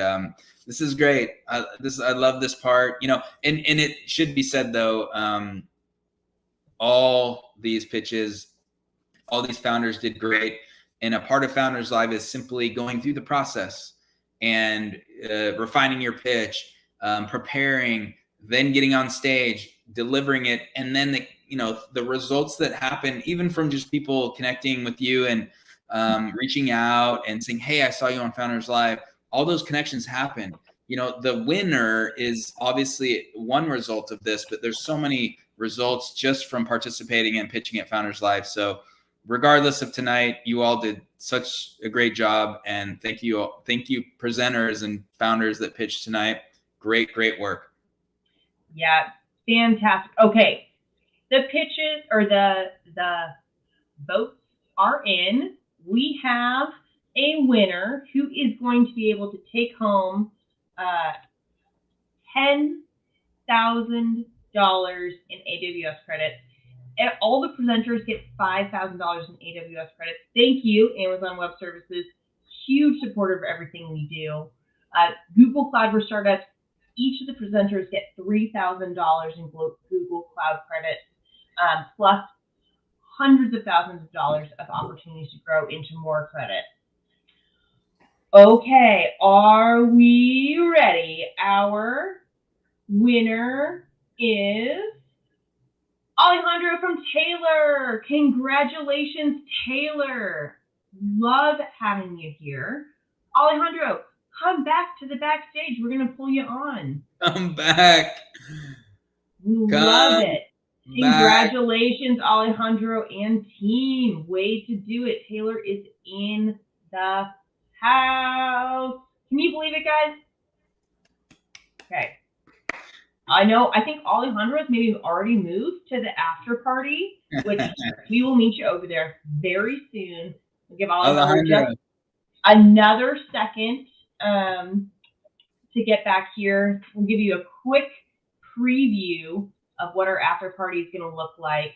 this is great. I love this part, and it should be said though, all these pitches, all these founders did great. And a part of Founders Live is simply going through the process and refining your pitch, preparing, then getting on stage, delivering it, and then the results that happen, even from just people connecting with you and reaching out and saying, "Hey, I saw you on Founders Live." All those connections happen. The winner is obviously one result of this, but there's so many results just from participating and pitching at Founders Live. So regardless of tonight, you all did such a great job, and thank you presenters and founders that pitched tonight. Great work. Yeah, fantastic. Okay, the pitches or the votes are in. We have a winner who is going to be able to take home $10,000 in AWS credits. And all the presenters get $5,000 in AWS credits. Thank you, Amazon Web Services. Huge supporter of everything we do. Google Cloud for Startups. Each of the presenters get $3,000 in Google Cloud credits, plus hundreds of thousands of dollars of opportunities to grow into more credit. Okay, are we ready? Our winner is Alejandro from Taylor. Congratulations, Taylor. Love having you here. Alejandro, come back to the backstage. We're going to pull you on. Come back. Love it. Congratulations, Alejandro and team. Way to do it. Taylor is in the house. Can you believe it, guys? Okay. I think Alejandro has maybe already moved to the after party, which we will meet you over there very soon. We'll give Alejandro just another second to get back here. We'll give you a quick preview of what our after party is going to look like.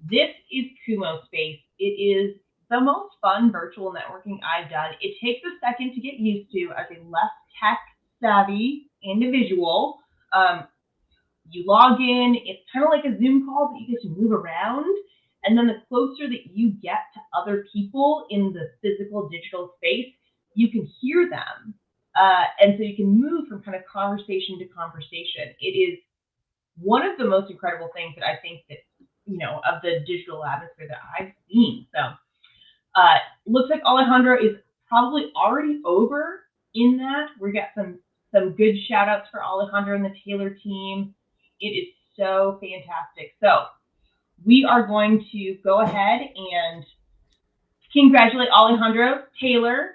This is Kumo Space. It is the most fun virtual networking I've done. It takes a second to get used to as a less tech savvy individual. You log in, it's kind of like a Zoom call, but you get to move around. And then the closer that you get to other people in the physical digital space, you can hear them. And so you can move from kind of conversation to conversation. It is one of the most incredible things that I think that, of the digital atmosphere that I've seen. So looks like Alejandro is probably already over in that. We got some good shout outs for Alejandro and the Taylor team. It is so fantastic. So we are going to go ahead and congratulate Alejandro, Taylor.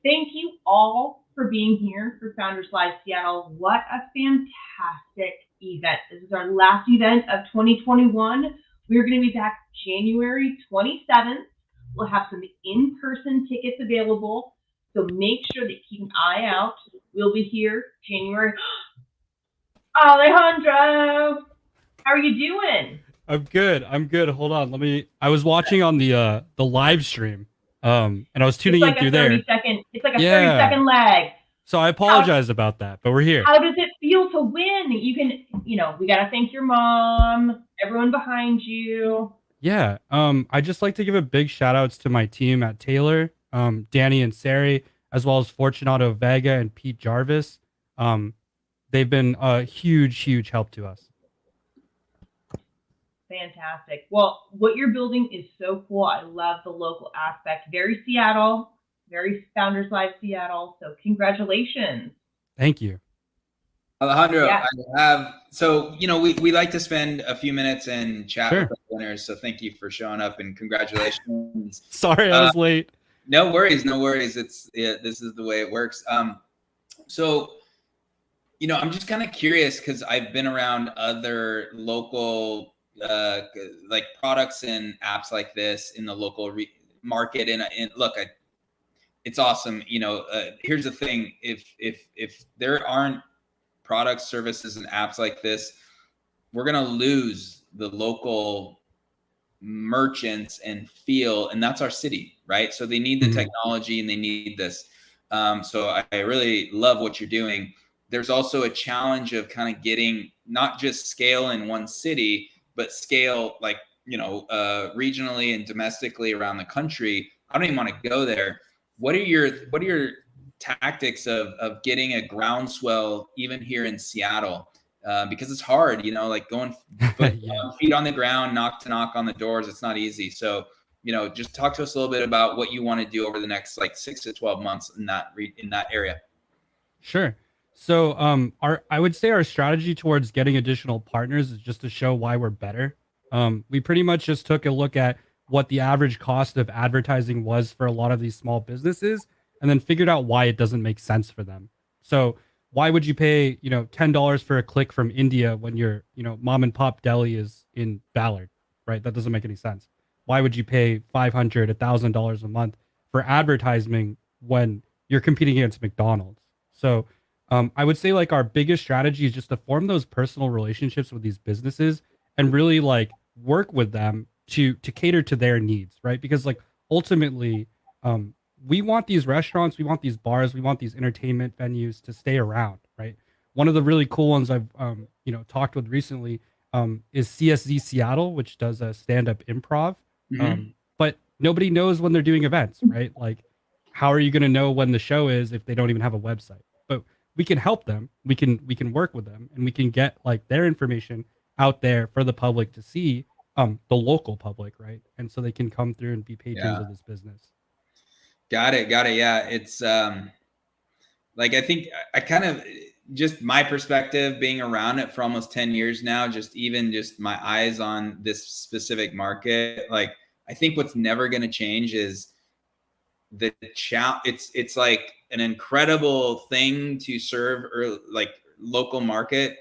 Thank you all for being here for Founders Live Seattle. What a fantastic event. This is our last event of 2021. We're going to be back January 27th. We'll have some in-person tickets available. So make sure that you keep an eye out. We'll be here January. Alejandro, how are you doing? I'm good. Hold on. I was watching on the live stream. And I was tuning in through there. It's like a 30-second lag. So I apologize about that, but we're here. How does it feel to win? You can, we got to thank your mom, everyone behind you. Yeah. I'd just like to give a big shout outs to my team at Taylor, Danny and Sari, as well as Fortunato Vega and Pete Jarvis. They've been a huge help to us. Fantastic. Well, what you're building is so cool. I love the local aspect. Very Seattle, very Founders Live Seattle. So congratulations. Thank you. Alejandro, Yeah. I have, so, you know, we like to spend a few minutes and chat Sure. with the winners. So thank you for showing up and congratulations. Sorry, I was late. No worries. No worries. This is the way it works. So, you know, I'm just kind of curious because I've been around other local, like products and apps like this in the local market. And look, it's awesome. You know, here's the thing. If there aren't products, services, and apps like this, we're going to lose the local merchants and feel, and that's our city, right? So they need the technology and they need this. So I really love what you're doing. There's also a challenge of kind of getting not just scale in one city, but scale like, you know, regionally and domestically around the country. I don't even want to go there. What are your tactics of getting a groundswell even here in Seattle? Because it's hard, you know, like going feet on the ground, knock to knock on the doors. It's not easy. So, you know, just talk to us a little bit about what you want to do over the next like 6 to 12 months in that area. Sure. So I would say our strategy towards getting additional partners is just to show why we're better. We pretty much just took a look at what the average cost of advertising was for a lot of these small businesses and then figured out why it doesn't make sense for them. So why would you pay, you know, $10 for a click from India when your, you know, mom and pop deli is in Ballard, right? That doesn't make any sense. Why would you pay $500, $1,000 a month for advertising when you're competing against McDonald's? So I would say like our biggest strategy is just to form those personal relationships with these businesses and really like work with them to cater to their needs, right? Because like ultimately, we want these restaurants, we want these bars, we want these entertainment venues to stay around, right? One of the really cool ones I've you know talked with recently is CSZ Seattle, which does a stand-up improv. But nobody knows when they're doing events, right? Like, how are you going to know when the show is if they don't even have a website? But we can help them. We can work with them, and we can get like their information out there for the public to see, the local public, right? And so they can come through and be patrons of this business. Got it. Yeah. It's like, I think I kind of, just my perspective being around it for almost 10 years now, just my eyes on this specific market. Like, I think what's never going to change is the it's like an incredible thing to serve or like local market,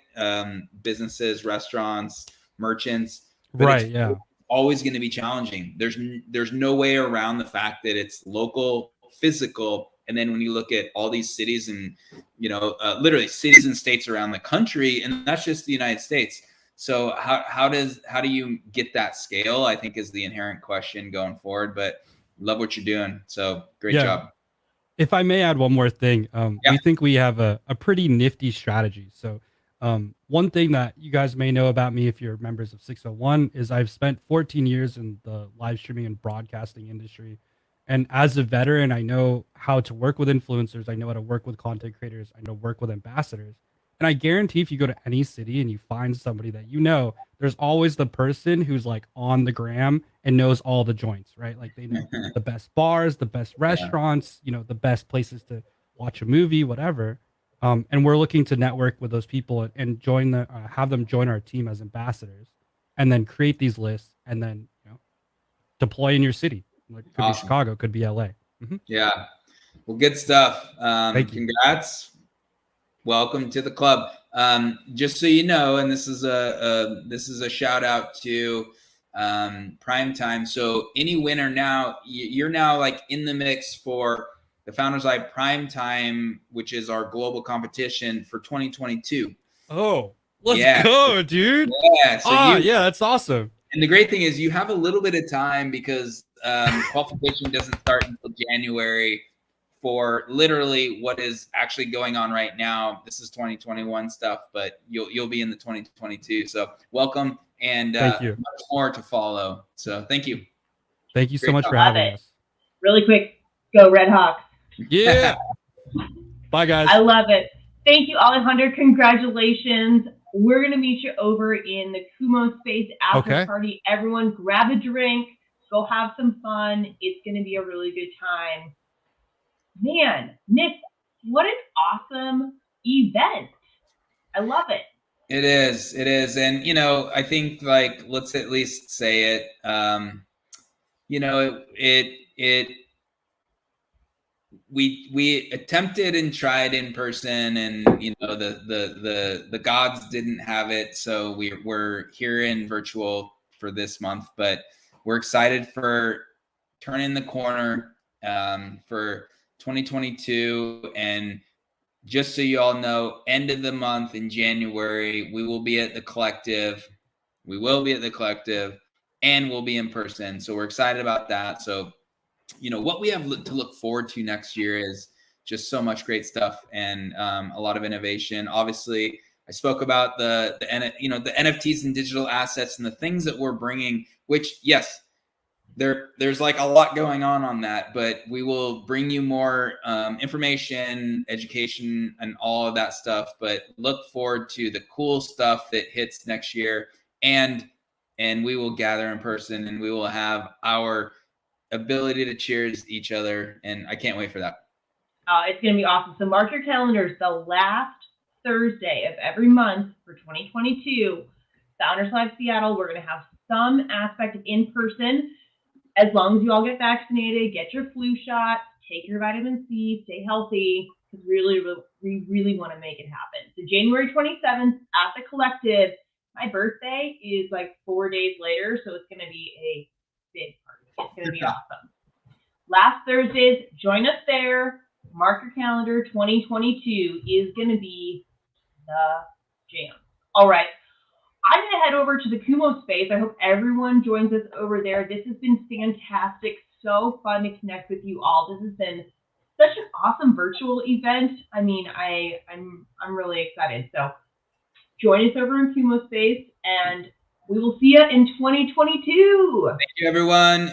businesses, restaurants, merchants. Right. Yeah. Always going to be challenging. There's no way around the fact that it's local, physical. And then when you look at all these cities and, you know, literally cities and states around the country, and that's just the United States. So how do you get that scale? I think is the inherent question going forward, but love what you're doing. So great job. If I may add one more thing, we think we have a pretty nifty strategy. So one thing that you guys may know about me if you're members of 601 is I've spent 14 years in the live streaming and broadcasting industry. And as a veteran, I know how to work with influencers. I know how to work with content creators. I know work with ambassadors. And I guarantee if you go to any city and you find somebody that you know, there's always the person who's like on the gram and knows all the joints, right? Like they know the best bars, the best restaurants, you know, the best places to watch a movie, whatever. And we're looking to network with those people and join have them join our team as ambassadors, and then create these lists and then, you know, deploy in your city. Like could be Chicago, could be LA. Yeah. Well, good stuff. Thank you. Congrats. Welcome to the club. Just so you know, and this is a shout out to Primetime. So any winner now, you're now like in the mix for the Founders Live Primetime, which is our global competition for 2022. Oh, let's go, dude. Yeah. So that's awesome. And the great thing is you have a little bit of time because qualification doesn't start until January for literally what is actually going on right now. This is 2021 stuff, but you'll be in the 2022. So welcome, and thank you. Much more to follow. So thank you. Thank you so much for having us. Really quick, go Red Hawks. Yeah. Bye, guys. I love it. Thank you, Alejandro. Congratulations. we're going to meet you over in the Kumo Space after Okay. party. Everyone grab a drink, go have some fun. It's going to be a really good time. Man, Nick, what an awesome event. I love it. It is. And, you know, I think, like, let's at least say it, you know, we attempted and tried in person, and, you know, the gods didn't have it. So we're here in virtual for this month, but we're excited for turning the corner, for 2022. And just so you all know, end of the month in January, we will be at the Collective. And we'll be in person. So we're excited about that. So, you know, what we have to look forward to next year is just so much great stuff, and a lot of innovation. Obviously, I spoke about the NFTs and digital assets and the things that we're bringing, which, yes, there's like a lot going on that, but we will bring you more information, education, and all of that stuff. But look forward to the cool stuff that hits next year, and we will gather in person, and we will have our ability to cheers each other, and I can't wait for that. It's going to be awesome. So mark your calendars. The last Thursday of every month for 2022, Founders Live Seattle, we're going to have some aspect of in person. As long as you all get vaccinated, get your flu shot, take your vitamin C, stay healthy, because we really want to make it happen. So January 27th at the Collective. My birthday is like 4 days later, so it's going to be a big party. It's going to be awesome. Last Thursdays, join us there. Mark your calendar. 2022 is going to be the jam. All right. I'm going to head over to the Kumo space. I hope everyone joins us over there. This has been fantastic. So fun to connect with you all. This has been such an awesome virtual event. I mean, I'm really excited. So join us over in Kumo space, and we will see you in 2022. Thank you, everyone.